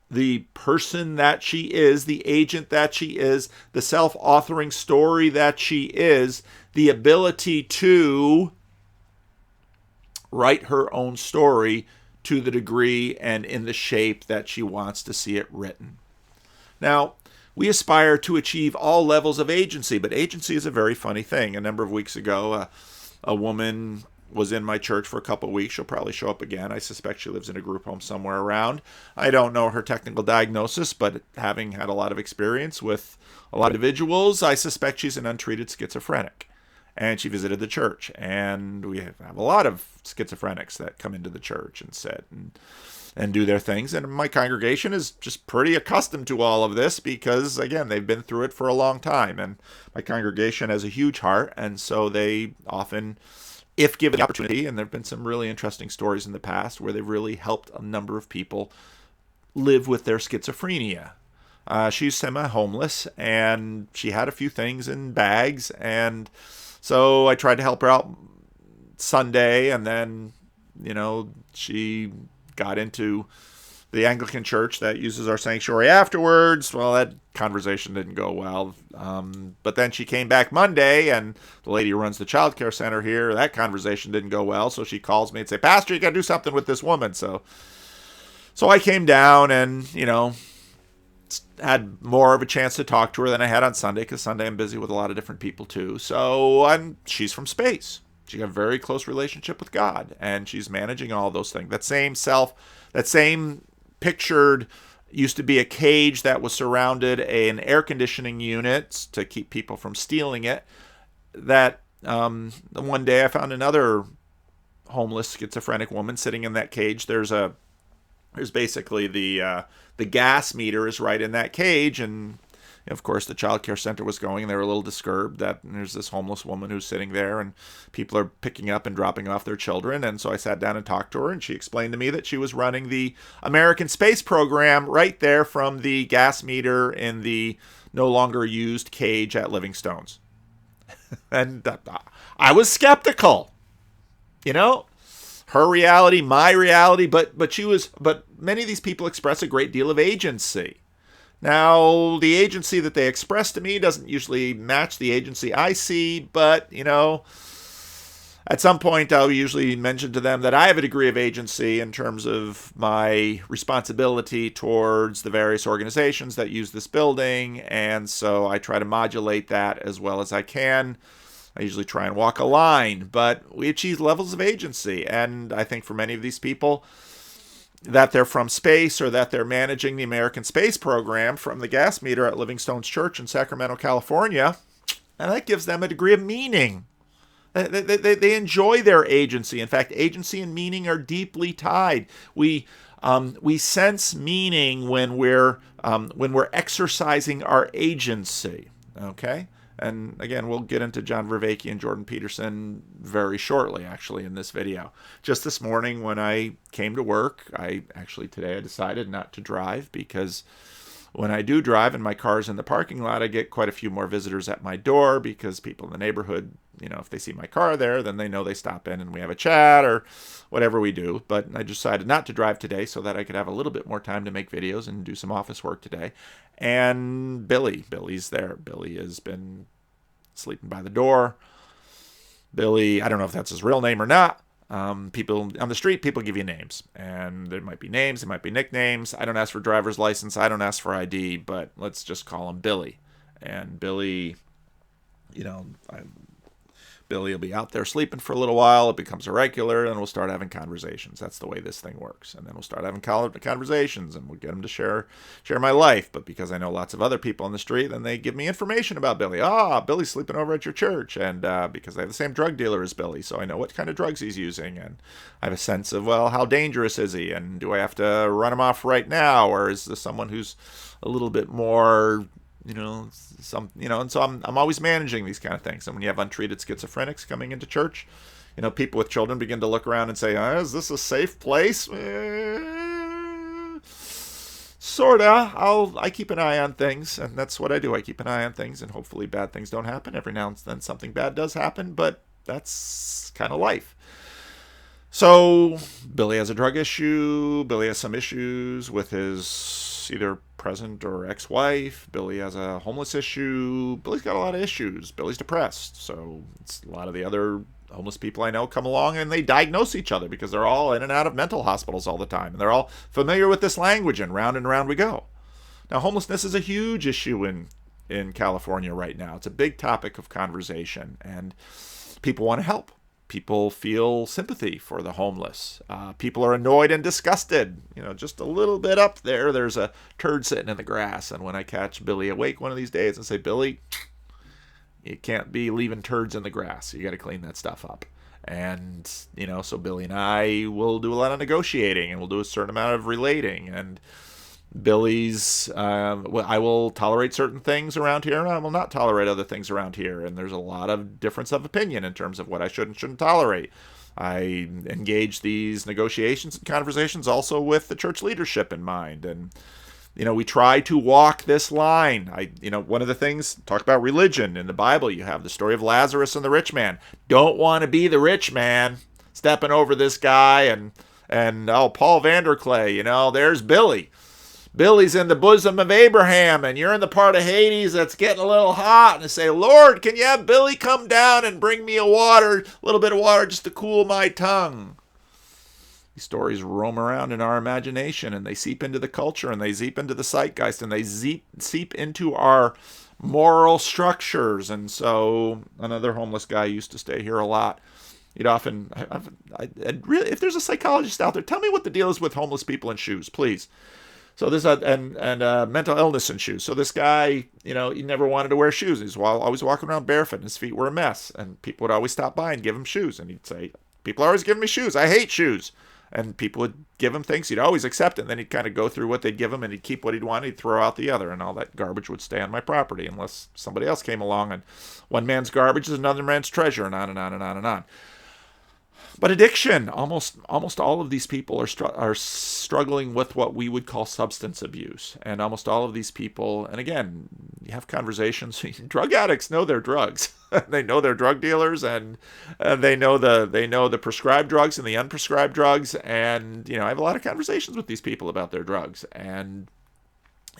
the person that she is, the agent that she is, the self-authoring story that she is, the ability to write her own story to the degree and in the shape that she wants to see it written. Now, we aspire to achieve all levels of agency, but agency is a very funny thing. A number of weeks ago, a woman was in my church for a couple of weeks. She'll probably show up again. I suspect she lives in a group home somewhere around. I don't know her technical diagnosis, but having had a lot of experience with a lot of individuals, I suspect she's an untreated schizophrenic. And she visited the church, and we have a lot of schizophrenics that come into the church and sit and do their things. And my congregation is just pretty accustomed to all of this because, again, they've been through it for a long time. And my congregation has a huge heart, and so they often, if given the opportunity, and there have been some really interesting stories in the past where they've really helped a number of people live with their schizophrenia. She's semi-homeless, and she had a few things in bags, and so I tried to help her out Sunday, and then, she got into the Anglican church that uses our sanctuary afterwards. Well, that conversation didn't go well. But then she came back Monday, and the lady who runs the child care center here, that conversation didn't go well. So she calls me and say, "Pastor, you got to do something with this woman." So I came down and, had more of a chance to talk to her than I had on Sunday, because Sunday I'm busy with a lot of different people too. So she's from space. She got a very close relationship with God, and she's managing all those things. That same pictured used to be a cage that was surrounded an air conditioning unit to keep people from stealing it. That one day I found another homeless schizophrenic woman sitting in that cage. There's basically the gas meter is right in that cage, and of course the child care center was going, and they were a little disturbed that there's this homeless woman who's sitting there, and people are picking up and dropping off their children. And so I sat down and talked to her, and she explained to me that she was running the American space program right there from the gas meter in the no longer used cage at Livingstone's. And I was skeptical, her reality, my reality, but many of these people express a great deal of agency. Now, the agency that they express to me doesn't usually match the agency I see, but, at some point I'll usually mention to them that I have a degree of agency in terms of my responsibility towards the various organizations that use this building, and so I try to modulate that as well as I can. I usually try and walk a line, but we achieve levels of agency, and I think for many of these people, that they're from space or that they're managing the American space program from the gas meter at Livingstone's Church in Sacramento, California, and that gives them a degree of meaning. They enjoy their agency. In fact, agency and meaning are deeply tied. We sense meaning when we're exercising our agency. Okay. And again, we'll get into John Vervaeke and Jordan Peterson very shortly, actually, in this video. Just this morning when I came to work, today I decided not to drive, because when I do drive and my car's in the parking lot, I get quite a few more visitors at my door, because people in the neighborhood, if they see my car there, then they know they stop in and we have a chat or whatever we do. But I decided not to drive today so that I could have a little bit more time to make videos and do some office work today. And Billy's there. Billy has been sleeping by the door. Billy, I don't know if that's his real name or not. People on the street, people give you names, and there might be names, there might be nicknames. I don't ask for driver's license, I don't ask for ID, but let's just call him Billy. And Billy, Billy will be out there sleeping for a little while. It becomes a regular, and we'll start having conversations. That's the way this thing works. And then we'll start having conversations, and we'll get them to share my life. But because I know lots of other people on the street, then they give me information about Billy. Billy's sleeping over at your church. And because I have the same drug dealer as Billy, so I know what kind of drugs he's using. And I have a sense of, how dangerous is he? And do I have to run him off right now? Or is this someone who's a little bit more... and so I'm always managing these kind of things. And when you have untreated schizophrenics coming into church, people with children begin to look around and say, is this a safe place? Sorta. I keep an eye on things, and that's what I do. I keep an eye on things, and hopefully bad things don't happen. Every now and then something bad does happen, but that's kind of life. So Billy has a drug issue. Billy has some issues with his spouse, either present or ex-wife. Billy has a homeless issue. Billy's got a lot of issues. Billy's depressed. So it's a lot of the other homeless people I know come along and they diagnose each other because they're all in and out of mental hospitals all the time. And they're all familiar with this language, and round we go. Now, homelessness is a huge issue in California right now. It's a big topic of conversation, and people want to help. People feel sympathy for the homeless. People are annoyed and disgusted. Just a little bit up there, there's a turd sitting in the grass. And when I catch Billy awake one of these days and say, Billy, you can't be leaving turds in the grass. You got to clean that stuff up. And, so Billy and I will do a lot of negotiating, and we'll do a certain amount of relating. And Billy's, I will tolerate certain things around here, and I will not tolerate other things around here. And there's a lot of difference of opinion in terms of what I should and shouldn't tolerate. I engage these negotiations and conversations also with the church leadership in mind. And, we try to walk this line. One of the things, talk about religion. In the Bible, you have the story of Lazarus and the rich man. Don't want to be the rich man stepping over this guy. And Paul VanderKlay, there's Billy. Billy's in the bosom of Abraham, and you're in the part of Hades that's getting a little hot, and they say, Lord, can you have Billy come down and bring me a little bit of water just to cool my tongue? These stories roam around in our imagination, and they seep into the culture, and they seep into the zeitgeist, and they seep into our moral structures. And so another homeless guy used to stay here a lot. He'd often, really, if there's a psychologist out there, tell me what the deal is with homeless people and shoes, please. So this and mental illness and shoes. So this guy, he never wanted to wear shoes. He's always walking around barefoot, and his feet were a mess. And people would always stop by and give him shoes. And he'd say, people are always giving me shoes. I hate shoes. And people would give him things. He'd always accept it. And then he'd kind of go through what they'd give him, and he'd keep what he'd want. He'd throw out the other, and all that garbage would stay on my property unless somebody else came along. And one man's garbage is another man's treasure, and on and on and on and on. But addiction, almost all of these people are struggling with what we would call substance abuse. And almost all of these people, and again, you have conversations, drug addicts know their drugs. They know their drug dealers, and they know the prescribed drugs and the unprescribed drugs. And, I have a lot of conversations with these people about their drugs. And,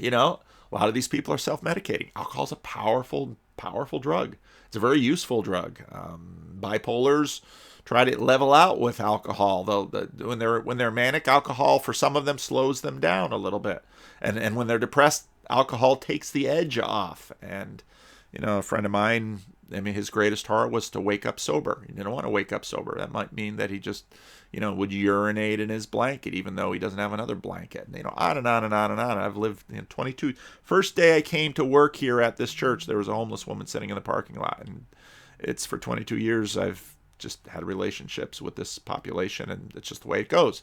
a lot of these people are self-medicating. Alcohol is a powerful, powerful drug. It's a very useful drug. Bipolars try to level out with alcohol. When they're manic, alcohol for some of them slows them down a little bit, and when they're depressed, alcohol takes the edge off. And a friend of mine, his greatest horror was to wake up sober. He didn't want to wake up sober. That might mean that he just would urinate in his blanket even though he doesn't have another blanket. And, on and on and on and on. I've lived 22. First day I came to work here at this church, there was a homeless woman sitting in the parking lot, and it's for 22 years I've just had relationships with this population, and it's just the way it goes.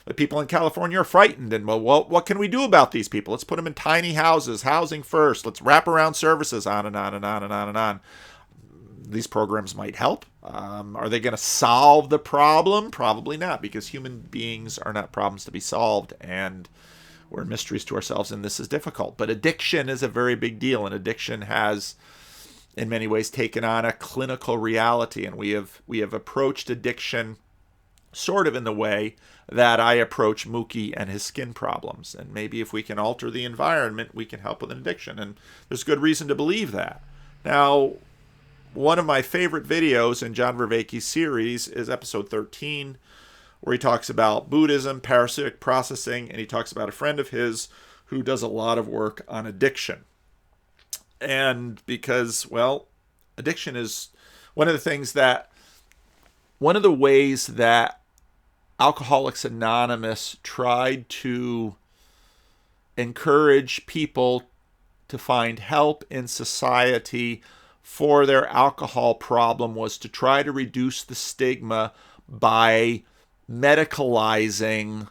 But people in California are frightened, and well, what can we do about these people? Let's put them in tiny houses, housing first. Let's wrap around services, on and on and on and on and on. These programs might help. Are they going to solve the problem? Probably not, because human beings are not problems to be solved, and we're mysteries to ourselves, and this is difficult. But addiction is a very big deal, and addiction has, in many ways, taken on a clinical reality, and we have approached addiction sort of in the way that I approach Mookie and his skin problems. And maybe if we can alter the environment, we can help with an addiction. And there's good reason to believe that. Now, one of my favorite videos in John Vervaeke's series is episode 13, where he talks about Buddhism, parasitic processing, and he talks about a friend of his who does a lot of work on addiction. And because, addiction is one of the ways that Alcoholics Anonymous tried to encourage people to find help in society for their alcohol problem was to try to reduce the stigma by medicalizing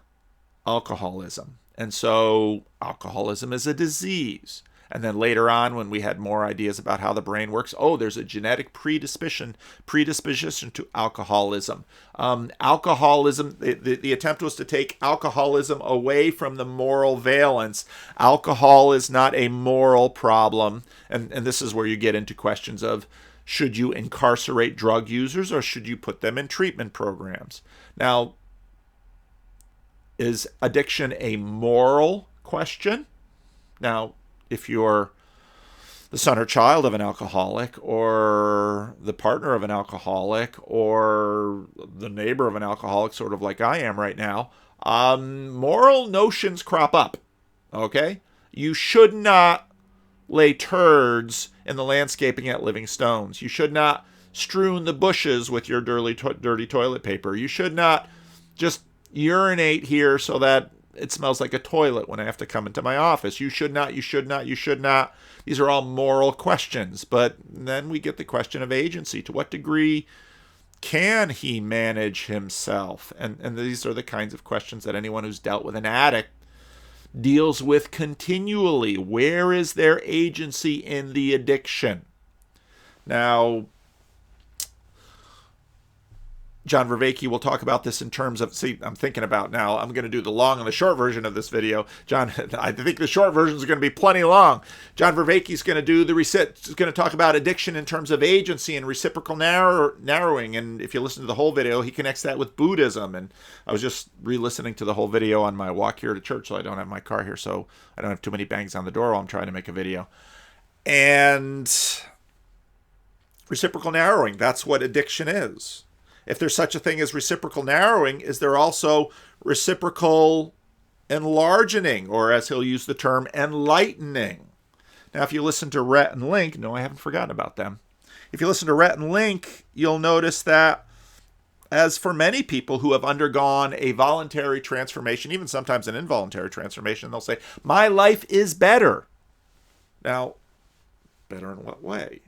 alcoholism. And so alcoholism is a disease. And then later on, when we had more ideas about how the brain works, there's a genetic predisposition to alcoholism. Alcoholism, the attempt was to take alcoholism away from the moral valence. Alcohol is not a moral problem. And this is where you get into questions of, should you incarcerate drug users or should you put them in treatment programs? Now, is addiction a moral question? Now, if you're the son or child of an alcoholic, or the partner of an alcoholic, or the neighbor of an alcoholic, sort of like I am right now, moral notions crop up. Okay? You should not lay turds in the landscaping at Living Stones. You should not strewn the bushes with your dirty toilet paper. You should not just urinate here so that it smells like a toilet when I have to come into my office. You should not, you should not, you should not. These are all moral questions. But then we get the question of agency. To what degree can he manage himself? And these are the kinds of questions that anyone who's dealt with an addict deals with continually. Where is their agency in the addiction? Now, John Vervaeke will talk about this in terms of, see, I'm thinking about now, I'm going to do the long and the short version of this video. John, I think the short version is going to be plenty long. John Vervaeke is going to do is going to talk about addiction in terms of agency and reciprocal narrowing. And if you listen to the whole video, he connects that with Buddhism. And I was just re-listening to the whole video on my walk here to church, so I don't have my car here, so I don't have too many bangs on the door while I'm trying to make a video. And reciprocal narrowing, that's what addiction is. If there's such a thing as reciprocal narrowing, is there also reciprocal enlargening, or as he'll use the term, enlightening? Now, if you listen to Rhett and Link, no, I haven't forgotten about them. If you listen to Rhett and Link, you'll notice that, as for many people who have undergone a voluntary transformation, even sometimes an involuntary transformation, they'll say, my life is better. Now, better in what way?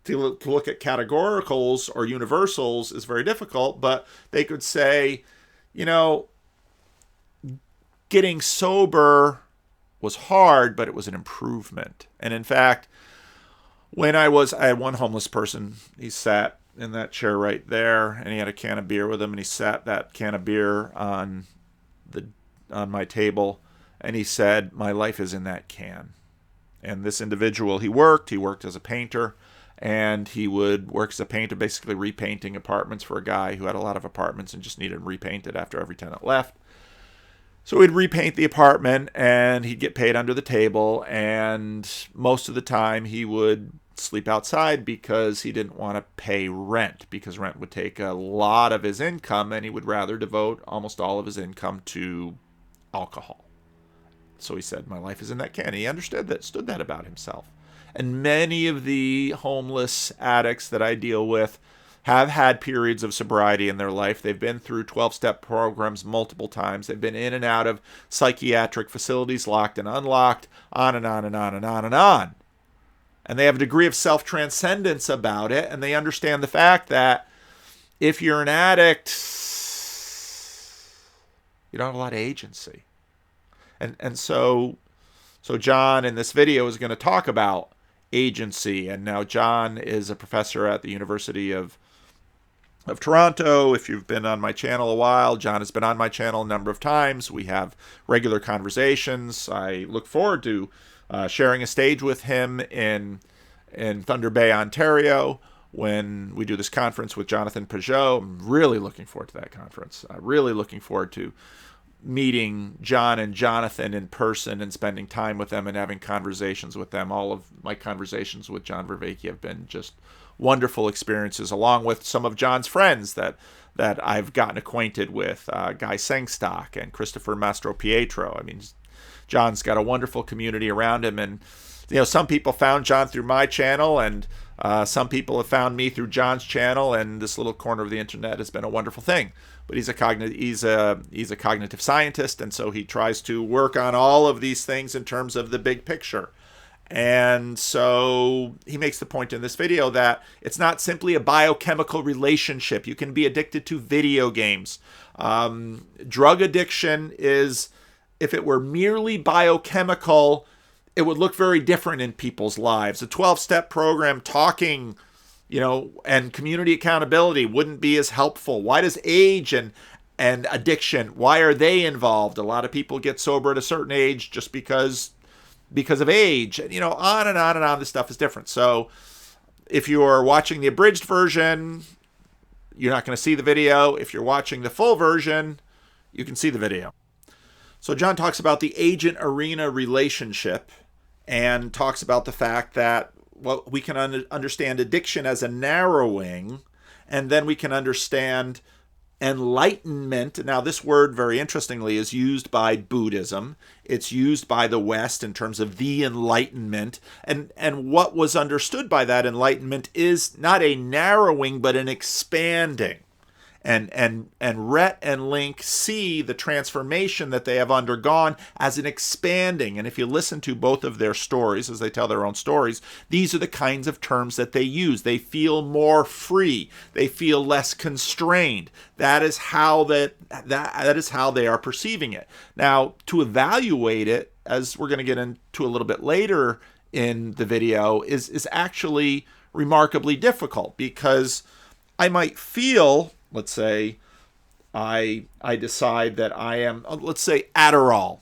To look at categoricals or universals is very difficult, but they could say, getting sober was hard, but it was an improvement. And in fact, I had one homeless person, he sat in that chair right there, and he had a can of beer with him, and he sat that can of beer on my table, and he said, my life is in that can. And this individual, he worked as a painter, and he would work as a painter, basically repainting apartments for a guy who had a lot of apartments and just needed them repainted after every tenant left. So he'd repaint the apartment, and he'd get paid under the table, and most of the time he would sleep outside because he didn't want to pay rent, because rent would take a lot of his income, and he would rather devote almost all of his income to alcohol. So he said, my life is in that can. He stood that about himself. And many of the homeless addicts that I deal with have had periods of sobriety in their life. They've been through 12-step programs multiple times. They've been in and out of psychiatric facilities, locked and unlocked, on and on and on and on and on. And they have a degree of self-transcendence about it, and they understand the fact that if you're an addict, you don't have a lot of agency. And so John in this video is going to talk about agency. And now John is a professor at the University of Toronto. If you've been on my channel a while, John has been on my channel a number of times. We have regular conversations. I look forward to sharing a stage with him in Thunder Bay, Ontario, when we do this conference with Jonathan Peugeot. I'm really looking forward to that conference. Really looking forward to meeting John and Jonathan in person and spending time with them and having conversations with them. All of my conversations with John Vervaeke have been just wonderful experiences, along with some of John's friends that I've gotten acquainted with, Guy Sengstock and Christopher Mastropietro. I mean, John's got a wonderful community around him, and some people found John through my channel, and some people have found me through John's channel, and this little corner of the internet has been a wonderful thing. But he's a cognitive scientist, and so he tries to work on all of these things in terms of the big picture. And so he makes the point in this video that it's not simply a biochemical relationship. You can be addicted to video games. Drug addiction is, if it were merely biochemical, it would look very different in people's lives. A 12-step program talking, and community accountability wouldn't be as helpful. Why does age and addiction, why are they involved? A lot of people get sober at a certain age just because of age. And, on and on and on. This stuff is different. So if you're watching the abridged version, you're not going to see the video. If you're watching the full version, you can see the video. So John talks about the agent-arena relationship and talks about the fact that, well, we can understand addiction as a narrowing, and then we can understand enlightenment. Now, this word, very interestingly, is used by Buddhism. It's used by the West in terms of the Enlightenment. And what was understood by that enlightenment is not a narrowing, but an expanding. And Rhett and Link see the transformation that they have undergone as an expanding. And if you listen to both of their stories, as they tell their own stories, these are the kinds of terms that they use. They feel more free. They feel less constrained. That is how that is how they are perceiving it. Now, to evaluate it, as we're going to get into a little bit later in the video, is actually remarkably difficult, because I might feel, let's say I decide that I am, let's say Adderall.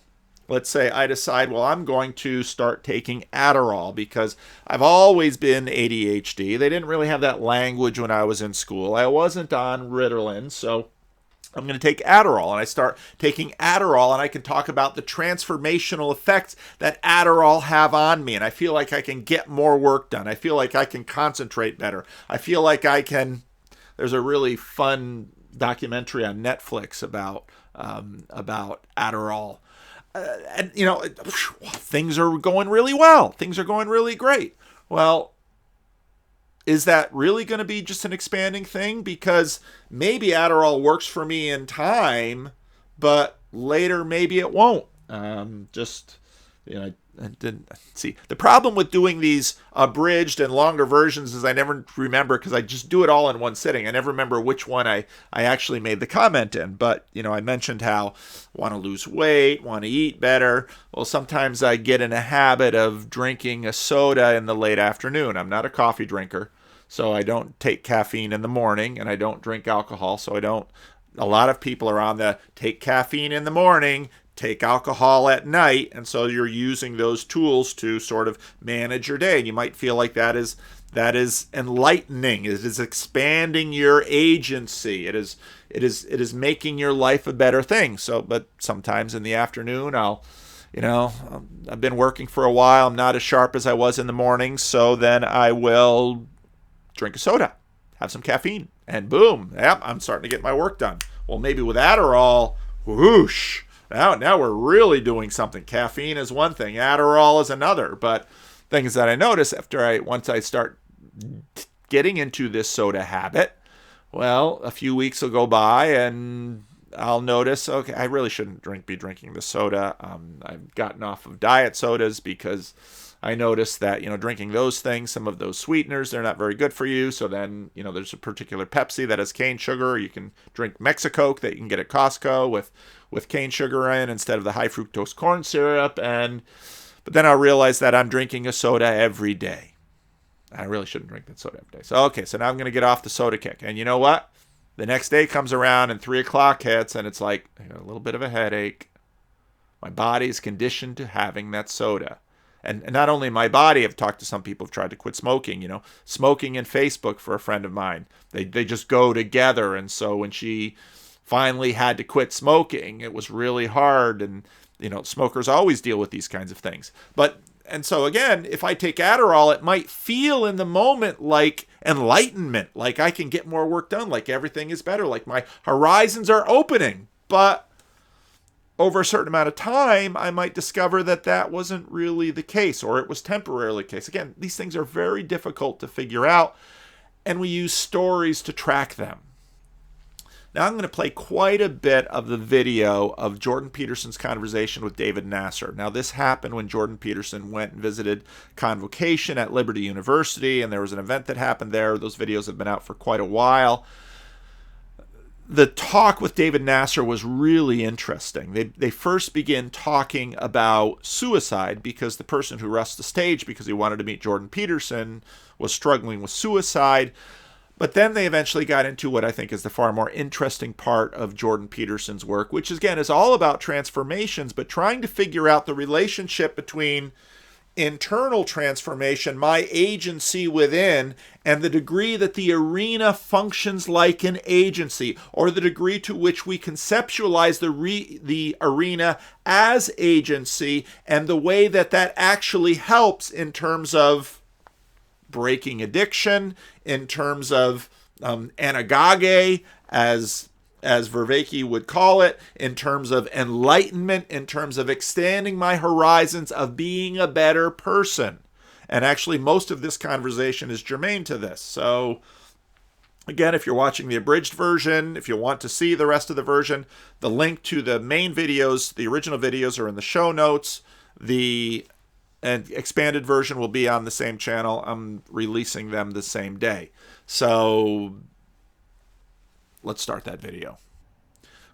Let's say I decide, well, I'm going to start taking Adderall because I've always been ADHD. They didn't really have that language when I was in school. I wasn't on Ritalin, so I'm going to take Adderall. And I start taking Adderall, and I can talk about the transformational effects that Adderall have on me. And I feel like I can get more work done. I feel like I can concentrate better. I feel like I can... There's a really fun documentary on Netflix about Adderall. And, you know, things are going really well. Things are going really great. Well, is that really going to be just an expanding thing? Because maybe Adderall works for me in time, but later maybe it won't. I didn't see. The problem with doing these abridged and longer versions is I never remember, because I just do it all in one sitting. I never remember which one I actually made the comment in. But, you know, I mentioned how I want to lose weight, want to eat better. Well, sometimes I get in a habit of drinking a soda in the late afternoon. I'm not a coffee drinker, so I don't take caffeine in the morning, and I don't drink alcohol, so I don't. A lot of people are on the take caffeine in the morning, take alcohol at night, and so you're using those tools to sort of manage your day. And you might feel like that is enlightening. It is expanding your agency. It is making your life a better thing. So, but sometimes in the afternoon, I've been working for a while. I'm not as sharp as I was in the morning, so then I will drink a soda, have some caffeine, and boom, yep, I'm starting to get my work done. Well, maybe with Adderall, whoosh. Now we're really doing something. Caffeine is one thing, Adderall is another. But things that I notice once I start getting into this soda habit, well, a few weeks will go by and I'll notice, okay, I really shouldn't be drinking the soda. I've gotten off of diet sodas because I noticed that, drinking those things, some of those sweeteners, they're not very good for you. So then, there's a particular Pepsi that has cane sugar. You can drink Mexicoke that you can get at Costco with cane sugar in instead of the high fructose corn syrup. But then I'll realize that I'm drinking a soda every day. I really shouldn't drink that soda every day. So now I'm going to get off the soda kick. And you know what? The next day comes around and 3 o'clock hits and it's like I got a little bit of a headache. My body's conditioned to having that soda. And not only my body, I've talked to some people who've tried to quit smoking, smoking and Facebook for a friend of mine. They just go together. And so when she finally had to quit smoking, it was really hard. And, smokers always deal with these kinds of things. And so again, if I take Adderall, it might feel in the moment like enlightenment, like I can get more work done, like everything is better, like my horizons are opening. But over a certain amount of time, I might discover that wasn't really the case, or it was temporarily the case. Again, these things are very difficult to figure out, and we use stories to track them. Now I'm going to play quite a bit of the video of Jordan Peterson's conversation with David Nasser. Now this happened when Jordan Peterson went and visited Convocation at Liberty University, and there was an event that happened there. Those videos have been out for quite a while. The talk with David Nasser was really interesting. They first begin talking about suicide because the person who rushed the stage because he wanted to meet Jordan Peterson was struggling with suicide. But then they eventually got into what I think is the far more interesting part of Jordan Peterson's work, which again is all about transformations, but trying to figure out the relationship between internal transformation, my agency within, and the degree that the arena functions like an agency, or the degree to which we conceptualize the arena as agency, and the way that that actually helps in terms of breaking addiction, in terms of anagoge, as Vervaeke would call it, in terms of enlightenment, in terms of expanding my horizons of being a better person. And actually, most of this conversation is germane to this. So, again, if you're watching the abridged version, if you want to see the rest of the version, the link to the main videos, the original videos, are in the show notes. The expanded version will be on the same channel. I'm releasing them the same day. So let's start that video.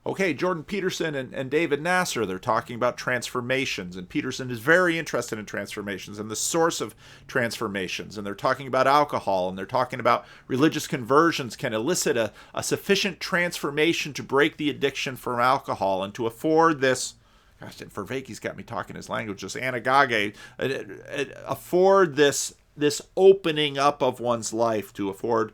Okay, Jordan Peterson and David Nasser, they're talking about transformations, and Peterson is very interested in transformations and the source of transformations, and they're talking about alcohol, and they're talking about religious conversions can elicit a sufficient transformation to break the addiction from alcohol and to afford this, gosh, Vervaeke's got me talking his language, just anagoge, afford this opening up of one's life, to afford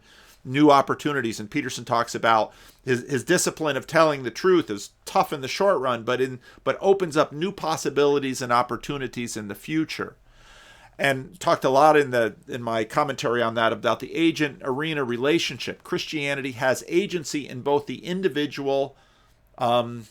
new opportunities. And Peterson talks about his discipline of telling the truth is tough in the short run, but opens up new possibilities and opportunities in the future. And talked a lot in my commentary on that about the agent arena relationship. Christianity has agency in both the individual, the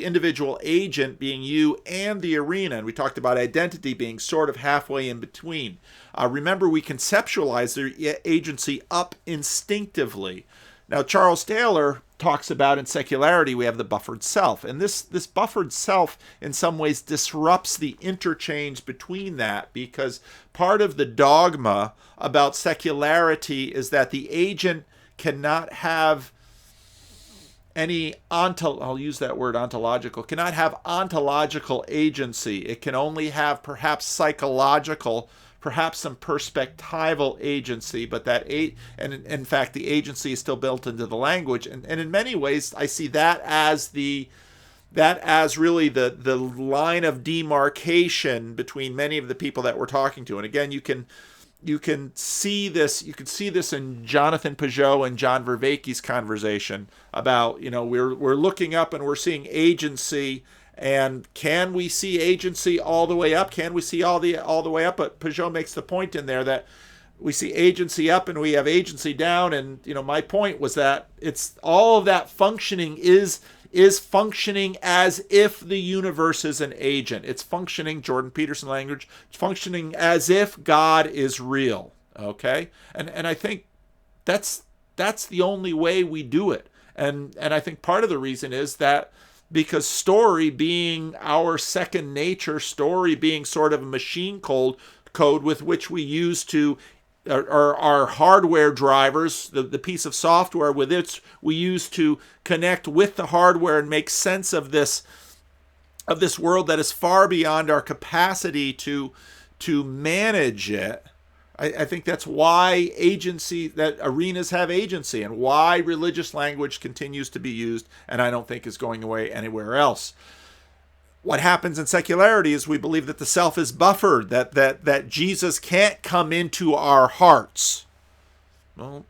individual agent being you, and the arena. And we talked about identity being sort of halfway in between. Remember, we conceptualize their agency up instinctively. Now, Charles Taylor talks about in Secularity we have the buffered self. And this buffered self in some ways disrupts the interchange between that, because part of the dogma about secularity is that the agent cannot have I'll use that word ontological, cannot have ontological agency. It can only have perhaps psychological, perhaps some perspectival agency, but and in fact the agency is still built into the language. And in many ways I see that as really the line of demarcation between many of the people that we're talking to. And again, you can see this in Jonathan Peugeot and John Vervaeke's conversation about, we're looking up and we're seeing agency, and can we see agency all the way up? Can we see all the way up? But Peugeot makes the point in there that we see agency up and we have agency down, and my point was that it's all of that functioning is functioning as if the universe is an agent. It's functioning, Jordan Peterson language, it's functioning as if God is real. Okay? And I think that's the only way we do it. And I think part of the reason is that because story being our second nature, story being sort of a machine code with which we use to our hardware drivers, the piece of software with it we use to connect with the hardware and make sense of this world that is far beyond our capacity to manage it. I think that's why that arenas have agency, and why religious language continues to be used, and I don't think is going away anywhere else. What happens in secularity is we believe that the self is buffered, that Jesus can't come into our hearts. Well,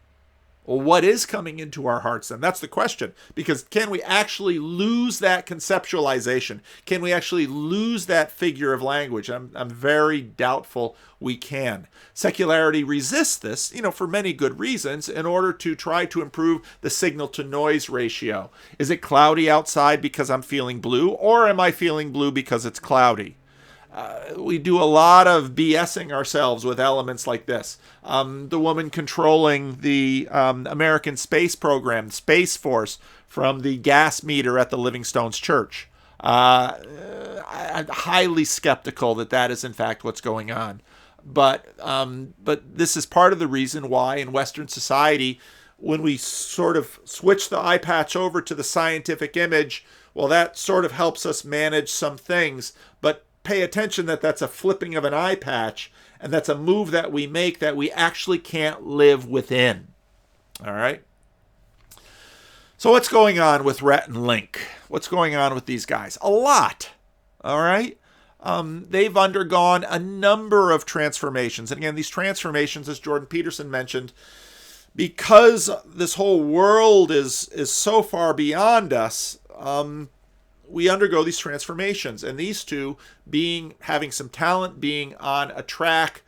what is coming into our hearts then? That's the question. Because can we actually lose that conceptualization? Can we actually lose that figure of language? I'm very doubtful we can. Secularity resists this, for many good reasons, in order to try to improve the signal-to-noise ratio. Is it cloudy outside because I'm feeling blue, or am I feeling blue because it's cloudy? We do a lot of BSing ourselves with elements like this. The woman controlling the American space program, Space Force, from the gas meter at the Livingstone's church. I'm highly skeptical that is in fact what's going on. But this is part of the reason why in Western society, when we sort of switch the eye patch over to the scientific image, well, that sort of helps us manage some things. But pay attention that that's a flipping of an eye patch, and that's a move that we make that we actually can't live within. All right? So what's going on with Rhett and Link? What's going on with these guys? A lot. All right? they've undergone a number of transformations. And again, these transformations, as Jordan Peterson mentioned, because this whole world is so far beyond us, we undergo these transformations. And these two, having some talent, being on a track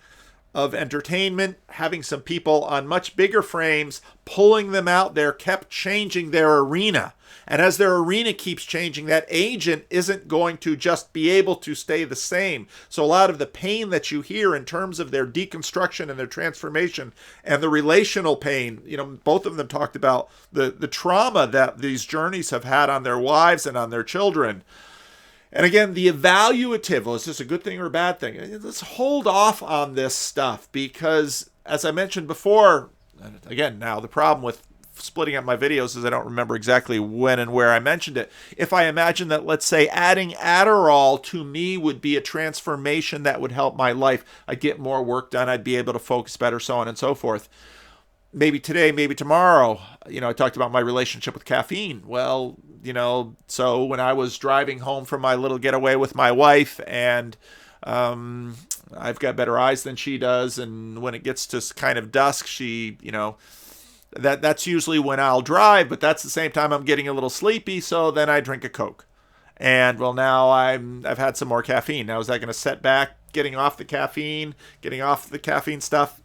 of entertainment, having some people on much bigger frames, pulling them out there, kept changing their arena. And as their arena keeps changing, that agent isn't going to just be able to stay the same. So a lot of the pain that you hear in terms of their deconstruction and their transformation and the relational pain, both of them talked about the trauma that these journeys have had on their wives and on their children. And again, the evaluative, is this a good thing or a bad thing? Let's hold off on this stuff because, as I mentioned before, again, now the problem with splitting up my videos is I don't remember exactly when and where I mentioned it. If I imagine that, let's say, adding Adderall to me would be a transformation that would help my life, I'd get more work done, I'd be able to focus better, so on and so forth. Maybe today, maybe tomorrow, I talked about my relationship with caffeine. Well, so when I was driving home from my little getaway with my wife, and I've got better eyes than she does, and when it gets to kind of dusk, she, that's usually when I'll drive, but that's the same time I'm getting a little sleepy, so then I drink a Coke. And well, now I've had some more caffeine. Now, is that going to set back getting off the caffeine stuff?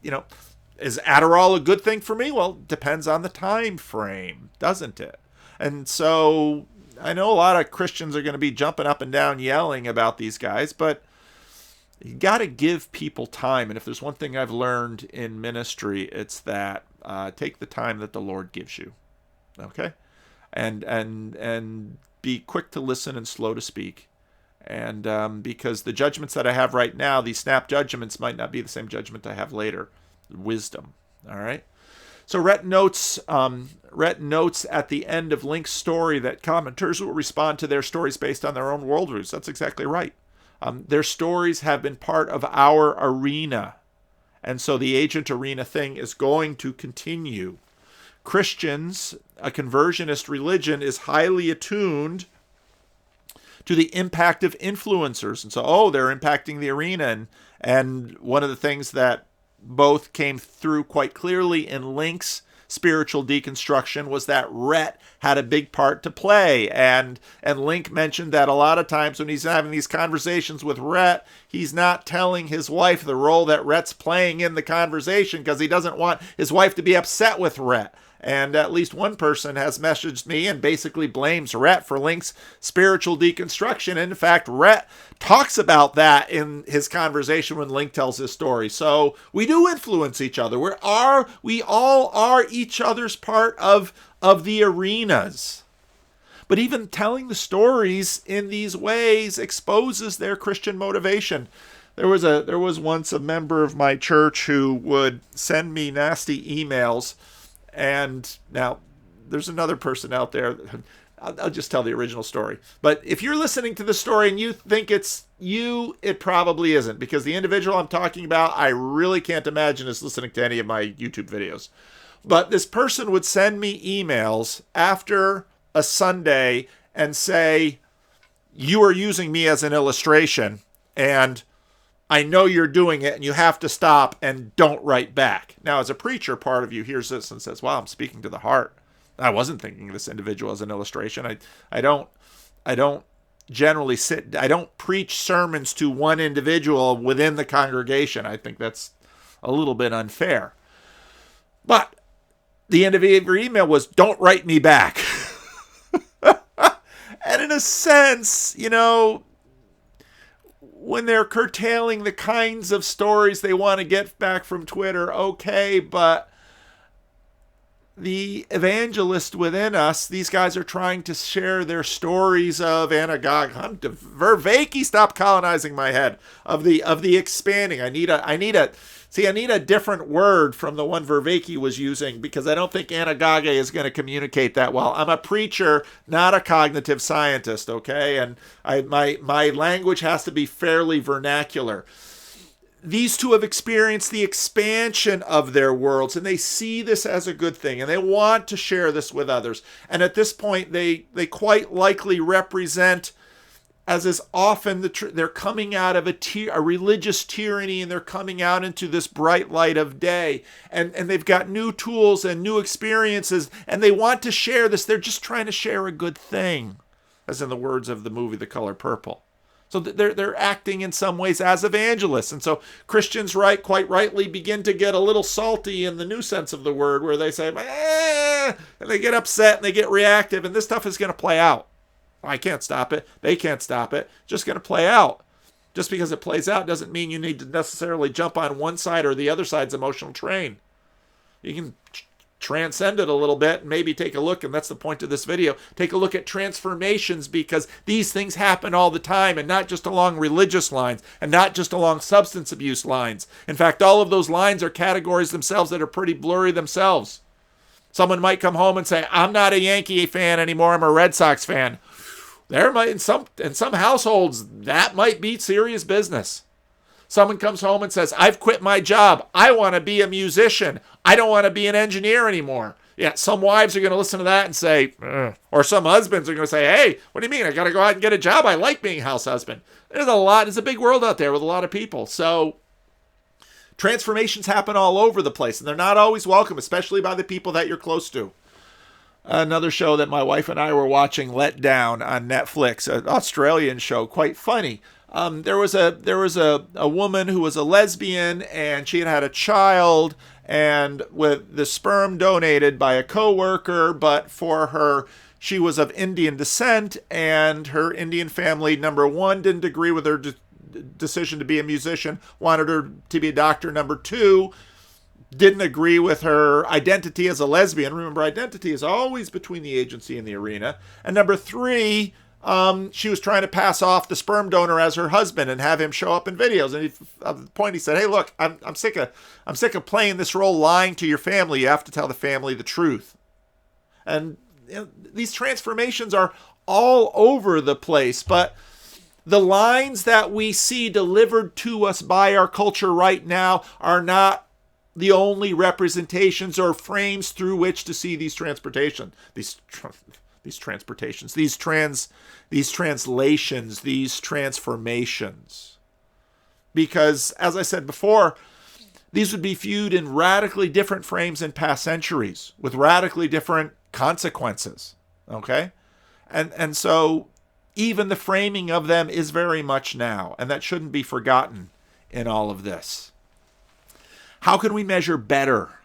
Is Adderall a good thing for me? Well, depends on the time frame, doesn't it? And so I know a lot of Christians are going to be jumping up and down yelling about these guys, but you got to give people time. And if there's one thing I've learned in ministry, it's that take the time that the Lord gives you. Okay? And be quick to listen and slow to speak. And because the judgments that I have right now, these snap judgments, might not be the same judgment I have later. Wisdom. All right? So Rhett notes at the end of Link's story that commenters will respond to their stories based on their own worldviews. That's exactly right. Their stories have been part of our arena. And so the agent arena thing is going to continue. Christians, a conversionist religion, is highly attuned to the impact of influencers. And so, they're impacting the arena. And one of the things that both came through quite clearly in Link's spiritual deconstruction was that Rhett had a big part to play. And Link mentioned that a lot of times when he's having these conversations with Rhett, he's not telling his wife the role that Rhett's playing in the conversation because he doesn't want his wife to be upset with Rhett. And at least one person has messaged me and basically blames Rhett for Link's spiritual deconstruction. And in fact, Rhett talks about that in his conversation when Link tells his story. So we do influence each other. We all are each other's part of the arenas. But even telling the stories in these ways exposes their Christian motivation. There was once a member of my church who would send me nasty emails. And now there's another person out there. I'll just tell the original story. But if you're listening to the story and you think it's you, it probably isn't. Because the individual I'm talking about, I really can't imagine is listening to any of my YouTube videos. But this person would send me emails after a Sunday and say, you are using me as an illustration. And I know you're doing it and you have to stop and don't write back. Now, as a preacher, part of you hears this and says, wow, I'm speaking to the heart. I wasn't thinking of this individual as an illustration. I don't generally I don't preach sermons to one individual within the congregation. I think that's a little bit unfair. But the end of every email was, don't write me back. And in a sense, when they're curtailing the kinds of stories they want to get back from Twitter, okay, but the evangelist within us, these guys are trying to share their stories of anagogy. Vervaeke, stop colonizing my head. Of the expanding. I need a different word from the one Vervaeke was using because I don't think anagogy is going to communicate that well. I'm a preacher, not a cognitive scientist, okay? And my language has to be fairly vernacular. These two have experienced the expansion of their worlds, and they see this as a good thing, and they want to share this with others. And at this point, they quite likely represent as is often they're coming out of a religious tyranny, and they're coming out into this bright light of day, and they've got new tools and new experiences, and they want to share this. They're just trying to share a good thing, as in the words of the movie The Color Purple. So they're acting in some ways as evangelists. And so Christians, quite rightly, begin to get a little salty in the new sense of the word, where they say, and they get upset and they get reactive, and this stuff is going to play out. I can't stop it. They can't stop it. Just going to play out. Just because it plays out doesn't mean you need to necessarily jump on one side or the other side's emotional train. You can transcend it a little bit and maybe take a look, and that's the point of this video, take a look at transformations, because these things happen all the time, and not just along religious lines, and not just along substance abuse lines. In fact, all of those lines are categories themselves that are pretty blurry themselves. Someone might come home and say, I'm not a Yankee fan anymore, I'm a Red Sox fan. There might, in some households, that might be serious business. Someone comes home and says, I've quit my job. I want to be a musician. I don't want to be an engineer anymore. Yeah, some wives are going to listen to that and say, ugh. Or some husbands are going to say, hey, what do you mean? I got to go out and get a job. I like being a house husband. There's a big world out there with a lot of people. So transformations happen all over the place, and they're not always welcome, especially by the people that you're close to. Another show that my wife and I were watching, Let Down, on Netflix, an Australian show, quite funny. There was a woman who was a lesbian, and she had a child, and with the sperm donated by a coworker, but for her, she was of Indian descent, and her Indian family, number one, didn't agree with her decision to be a musician, wanted her to be a doctor. Number two, didn't agree with her identity as a lesbian. Remember, identity is always between the agency and the arena. And number three, she was trying to pass off the sperm donor as her husband and have him show up in videos. And at the point, he said, "Hey, look, I'm sick of playing this role, lying to your family. You have to tell the family the truth." And these transformations are all over the place, but the lines that we see delivered to us by our culture right now are not the only representations or frames through which to see these translations, these transformations. Because, as I said before, these would be viewed in radically different frames in past centuries, with radically different consequences. Okay? And so even the framing of them is very much now, and that shouldn't be forgotten in all of this. How can we measure better?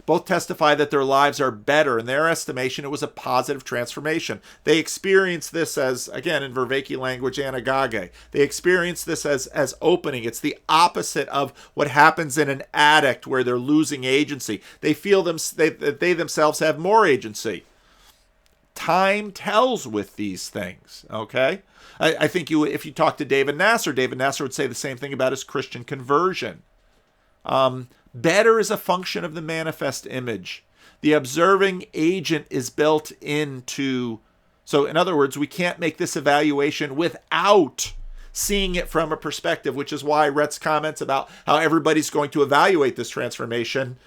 Both testify that their lives are better. In their estimation, it was a positive transformation. They experienced this as, again, in Vervaeke language, anagage. They experienced this as opening. It's the opposite of what happens in an addict where they're losing agency. They feel that they themselves have more agency. Time tells with these things, okay? I think if you talk to David Nasser would say the same thing about his Christian conversion. Better is a function of the manifest image. The observing agent is built into. So in other words, we can't make this evaluation without seeing it from a perspective, which is why Rhett's comments about how everybody's going to evaluate this transformation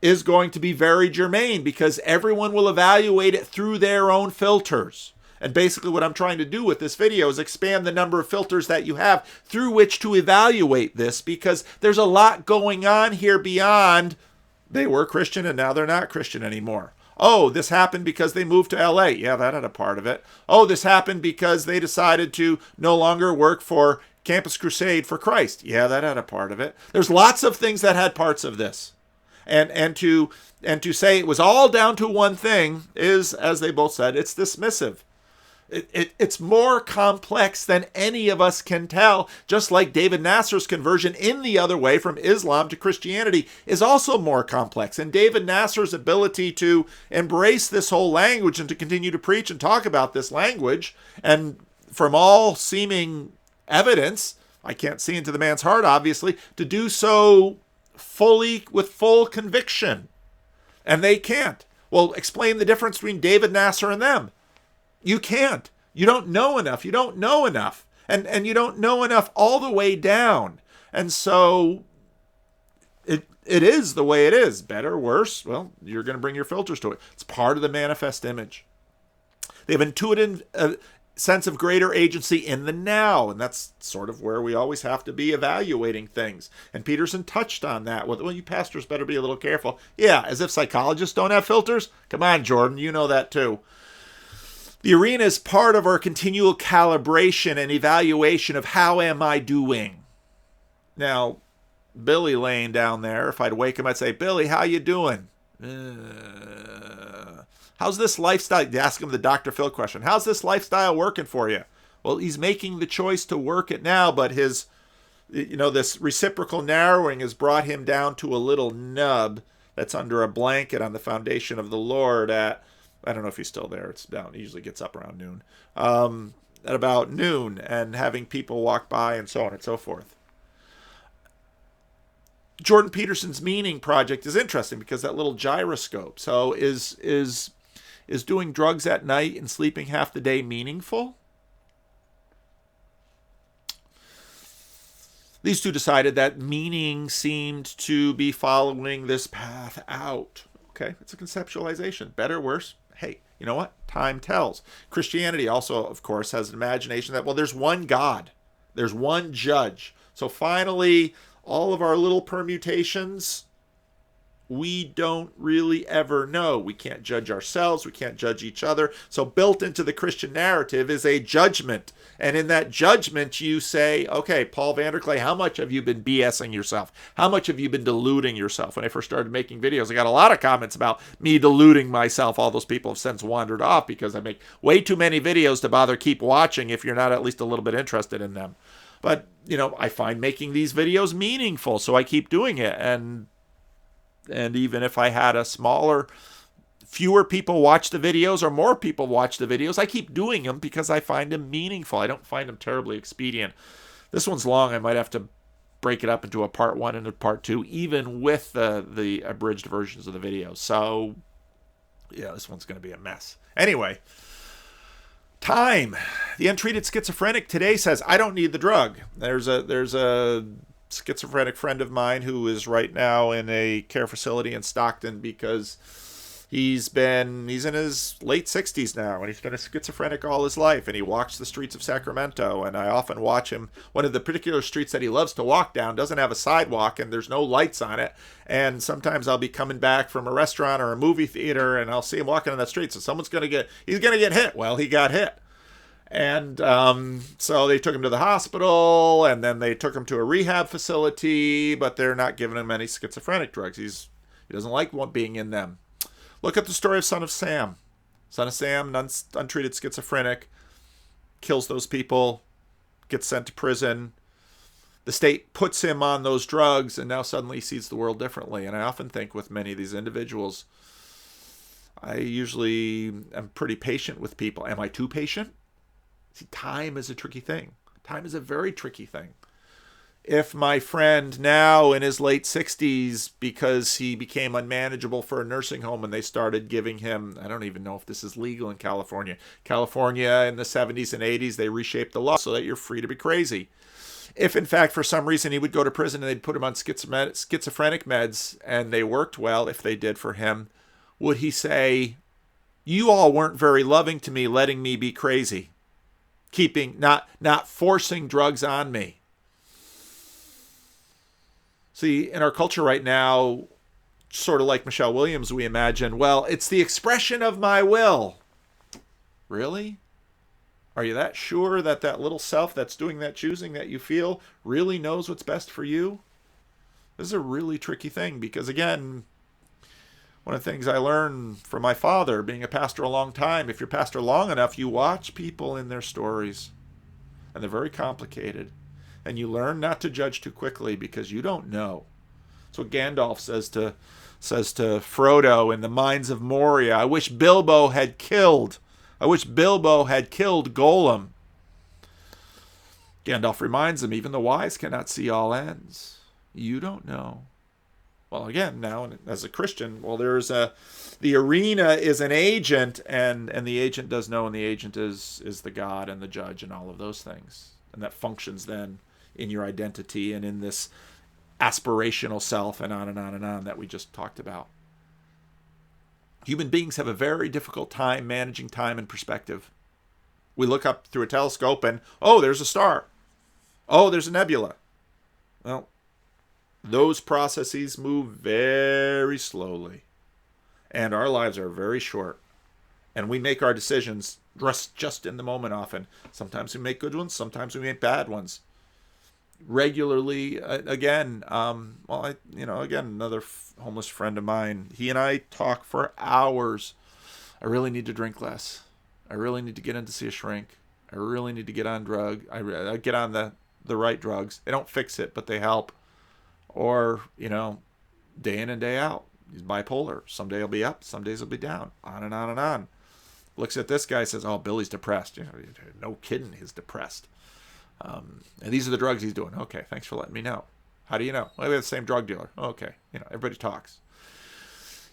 is going to be very germane, because everyone will evaluate it through their own filters. And basically what I'm trying to do with this video is expand the number of filters that you have through which to evaluate this, because there's a lot going on here beyond they were Christian and now they're not Christian anymore. Oh, this happened because they moved to LA. Yeah, that had a part of it. Oh, this happened because they decided to no longer work for Campus Crusade for Christ. Yeah, that had a part of it. There's lots of things that had parts of this. And to say it was all down to one thing is, as they both said, it's dismissive. It's more complex than any of us can tell, just like David Nasser's conversion in the other way from Islam to Christianity is also more complex. And David Nasser's ability to embrace this whole language and to continue to preach and talk about this language, and from all seeming evidence, I can't see into the man's heart, obviously, to do so fully with full conviction. And they can't. Well, explain the difference between David Nasser and them. You can't. You don't know enough. You don't know enough. And you don't know enough all the way down. And so it is the way it is. Better, worse, well, you're going to bring your filters to it. It's part of the manifest image. They have sense of greater agency in the now. And that's sort of where we always have to be evaluating things. And Peterson touched on that with, well, you pastors better be a little careful. Yeah, as if psychologists don't have filters? Come on, Jordan, you know that too. The arena is part of our continual calibration and evaluation of how am I doing. Now, Billy laying down there, if I'd wake him, I'd say, Billy, how you doing? How's this lifestyle? Ask him the Dr. Phil question. How's this lifestyle working for you? Well, he's making the choice to work it now, but his, this reciprocal narrowing has brought him down to a little nub that's under a blanket on the foundation of the Lord at, I don't know if he's still there. It's down. He usually gets up around noon. At about noon, and having people walk by and so on and so forth. Jordan Peterson's Meaning Project is interesting because that little gyroscope. So is doing drugs at night and sleeping half the day meaningful? These two decided that meaning seemed to be following this path out. Okay, it's a conceptualization. Better, worse? Hey, you know what? Time tells. Christianity also, of course, has an imagination that, well, there's one God. There's one judge. So finally, all of our little permutations, we don't really ever know. We can't judge ourselves. We can't judge each other. So built into the Christian narrative is a judgment. And in that judgment, you say, okay, Paul VanderKlay, how much have you been BSing yourself? How much have you been deluding yourself? When I first started making videos, I got a lot of comments about me deluding myself. All those people have since wandered off because I make way too many videos to bother keep watching if you're not at least a little bit interested in them. But, I find making these videos meaningful, so I keep doing it. And even if I had fewer people watch the videos or more people watch the videos, I keep doing them because I find them meaningful. I don't find them terribly expedient. This one's long. I might have to break it up into a part 1 and a part 2, even with the abridged versions of the videos. So, yeah, this one's going to be a mess. Anyway, time. The untreated schizophrenic today says, I don't need the drug. There's a schizophrenic friend of mine who is right now in a care facility in Stockton because he's in his late 60s now, and he's been a schizophrenic all his life, and he walks the streets of Sacramento, and I often watch him. One of the particular streets that he loves to walk down doesn't have a sidewalk, and there's no lights on it, and sometimes I'll be coming back from a restaurant or a movie theater, and I'll see him walking on that street, so he's going to get hit. Well, he got hit. And so they took him to the hospital, and then they took him to a rehab facility, but they're not giving him any schizophrenic drugs. He doesn't like being in them. Look at the story of Son of Sam. Son of Sam, untreated schizophrenic, kills those people, gets sent to prison. The state puts him on those drugs, and now suddenly he sees the world differently. And I often think with many of these individuals, I usually am pretty patient with people. Am I too patient? See, time is a tricky thing. Time is a very tricky thing. If my friend now in his late 60s, because he became unmanageable for a nursing home and they started giving him, I don't even know if this is legal in California. California in the 70s and 80s, they reshaped the law so that you're free to be crazy. If in fact, for some reason, he would go to prison and they'd put him on schizophrenic meds and they worked well, if they did for him, would he say, you all weren't very loving to me, letting me be crazy? Not forcing drugs on me. See, in our culture right now, sort of like Michelle Williams, we imagine, well, it's the expression of my will. Really? Are you that sure that little self that's doing that choosing that you feel really knows what's best for you? This is a really tricky thing because, again, one of the things I learned from my father, being a pastor a long time, if you're pastor long enough, you watch people in their stories. And they're very complicated. And you learn not to judge too quickly because you don't know. That's what Gandalf says to Frodo in the Mines of Moria. I wish Bilbo had killed Gollum. Gandalf reminds him, even the wise cannot see all ends. You don't know. Well, again, now as a Christian, well, the arena is an agent, and the agent does know, and the agent is the God and the judge and all of those things. And that functions then in your identity and in this aspirational self and on and on and on that we just talked about. Human beings have a very difficult time managing time and perspective. We look up through a telescope and, oh, there's a star. Oh, there's a nebula. Well, those processes move very slowly. And our lives are very short. And we make our decisions just in the moment often. Sometimes we make good ones. Sometimes we make bad ones. Regularly, again, another homeless friend of mine, he and I talk for hours. I really need to drink less. I really need to get in to see a shrink. I really need to get on I get on the right drugs. They don't fix it, but they help. Or, day in and day out. He's bipolar. Some day he'll be up, some days he'll be down. On and on and on. Looks at this guy, says, oh, Billy's depressed. No kidding, he's depressed. And these are the drugs he's doing. Okay, thanks for letting me know. How do you know? Well, we have the same drug dealer. Okay, everybody talks.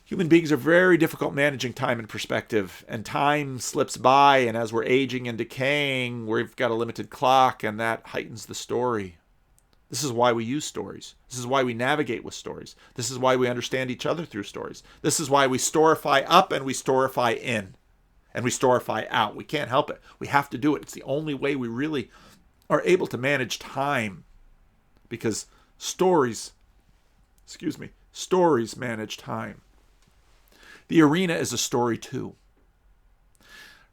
Human beings are very difficult managing time and perspective, and time slips by, and as we're aging and decaying, we've got a limited clock, and that heightens the story. This is why we use stories. This is why we navigate with stories. This is why we understand each other through stories. This is why we storify up and we storify in, and we storify out. We can't help it. We have to do it. It's the only way we really are able to manage time, because stories manage time. The arena is a story too.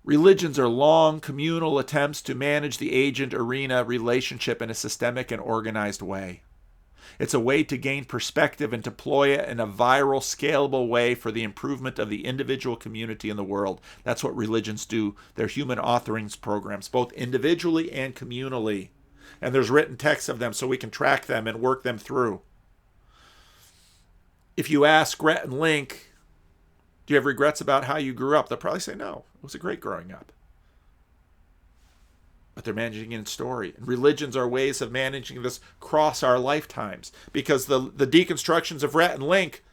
Religions are long communal attempts to manage the agent-arena relationship in a systemic and organized way. It's a way to gain perspective and deploy it in a viral, scalable way for the improvement of the individual community in the world. That's what religions do. They're human authoring programs, both individually and communally. And there's written texts of them so we can track them and work them through. If you ask Rhett and Link, do you have regrets about how you grew up? They'll probably say, no, it was a great growing up. But they're managing it in story. And religions are ways of managing this across our lifetimes. Because the deconstructions of Rhett and Link,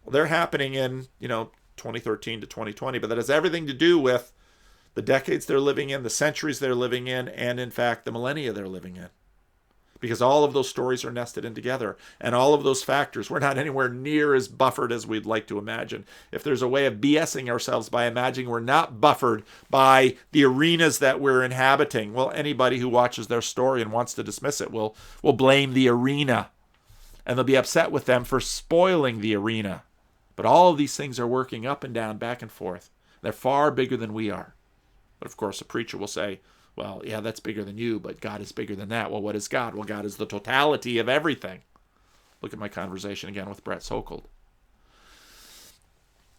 they're happening in, 2013 to 2020. But that has everything to do with the decades they're living in, the centuries they're living in, and in fact, the millennia they're living in. Because all of those stories are nested in together. And all of those factors, we're not anywhere near as buffered as we'd like to imagine. If there's a way of BSing ourselves by imagining we're not buffered by the arenas that we're inhabiting, well, anybody who watches their story and wants to dismiss it will blame the arena. And they'll be upset with them for spoiling the arena. But all of these things are working up and down, back and forth. They're far bigger than we are. But of course, a preacher will say, well, yeah, that's bigger than you, but God is bigger than that. Well, what is God? Well, God is the totality of everything. Look at my conversation again with Brett Sokold.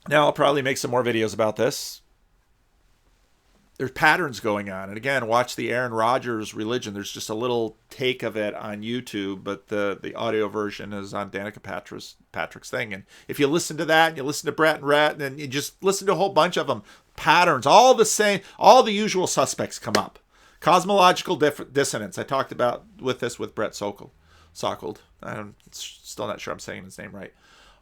Now, I'll probably make some more videos about this. There's patterns going on. And again, watch the Aaron Rodgers religion. There's just a little take of it on YouTube, but the audio version is on Danica Patrick's thing. And if you listen to that and you listen to Brett and Rhett, and you just listen to a whole bunch of them, patterns, all the same, all the usual suspects come up. Cosmological dissonance. I talked about with Brett Sokold. I'm still not sure I'm saying his name right.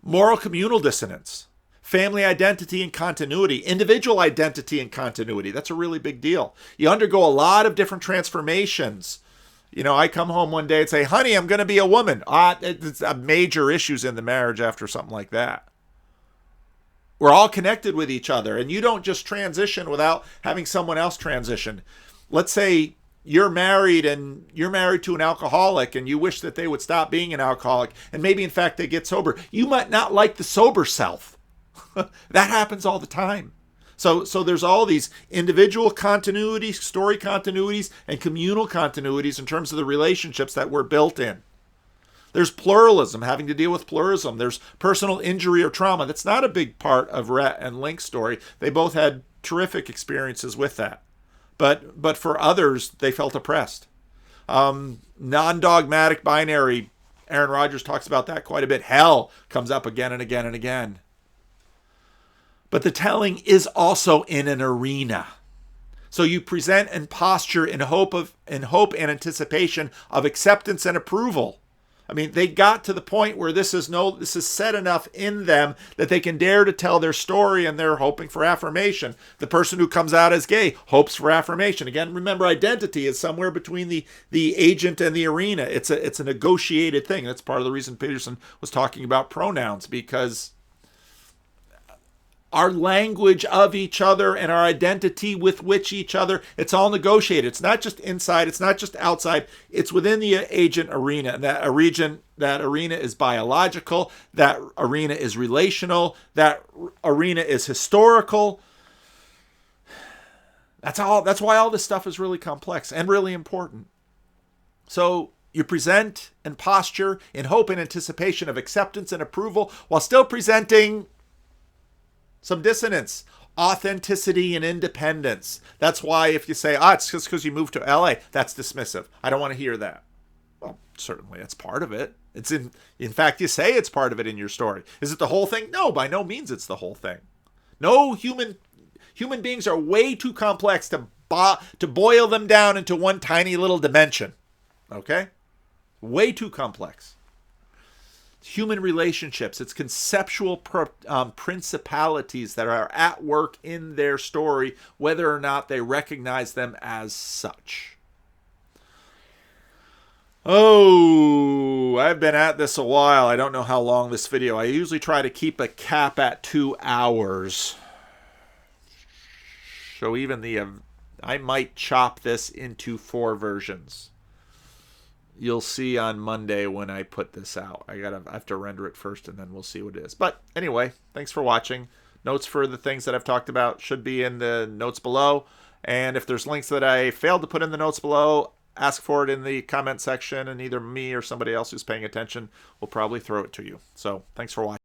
Moral communal dissonance. Family identity and continuity. Individual identity and continuity. That's a really big deal. You undergo a lot of different transformations. I come home one day and say, honey, I'm going to be a woman. It's major issues in the marriage after something like that. We're all connected with each other, and you don't just transition without having someone else transition. Let's say you're married to an alcoholic and you wish that they would stop being an alcoholic, and maybe in fact they get sober. You might not like the sober self. That happens all the time. So there's all these individual continuities, story continuities, and communal continuities in terms of the relationships that we're built in. There's pluralism, having to deal with pluralism. There's personal injury or trauma. That's not a big part of Rhett and Link's story. They both had terrific experiences with that. But for others, they felt oppressed. Non-dogmatic binary, Aaron Rodgers talks about that quite a bit. Hell comes up again and again and again. But the telling is also in an arena. So you present and posture in hope and anticipation of acceptance and approval. I mean, they got to the point where this is set enough in them that they can dare to tell their story, and they're hoping for affirmation. The person who comes out as gay hopes for affirmation. Again, remember, identity is somewhere between the agent and the arena. It's a negotiated thing. That's part of the reason Peterson was talking about pronouns, because our language of each other and our identity with which each other, it's all negotiated. It's not just inside, it's not just outside, it's within the agent arena. And that arena is biological, that arena is relational, that arena is historical. That's why all this stuff is really complex and really important. So you present and posture in hope and anticipation of acceptance and approval while still presenting some dissonance, authenticity, and independence. That's why if you say, it's just because you moved to LA, that's dismissive. I don't want to hear that. Well, certainly that's part of it. It's in fact, you say it's part of it in your story. Is it the whole thing? No, by no means it's the whole thing. No, human beings are way too complex to boil them down into one tiny little dimension. Okay? Way too complex. Human relationships, it's conceptual principalities that are at work in their story, whether or not they recognize them as such. Oh, I've been at this a while. I don't know how long this video. I usually try to keep a cap at 2 hours. So even I might chop this into 4 versions. You'll see on Monday when I put this out. I have to render it first and then we'll see what it is. But anyway, thanks for watching. Notes for the things that I've talked about should be in the notes below. And if there's links that I failed to put in the notes below, ask for it in the comment section and either me or somebody else who's paying attention will probably throw it to you. So thanks for watching.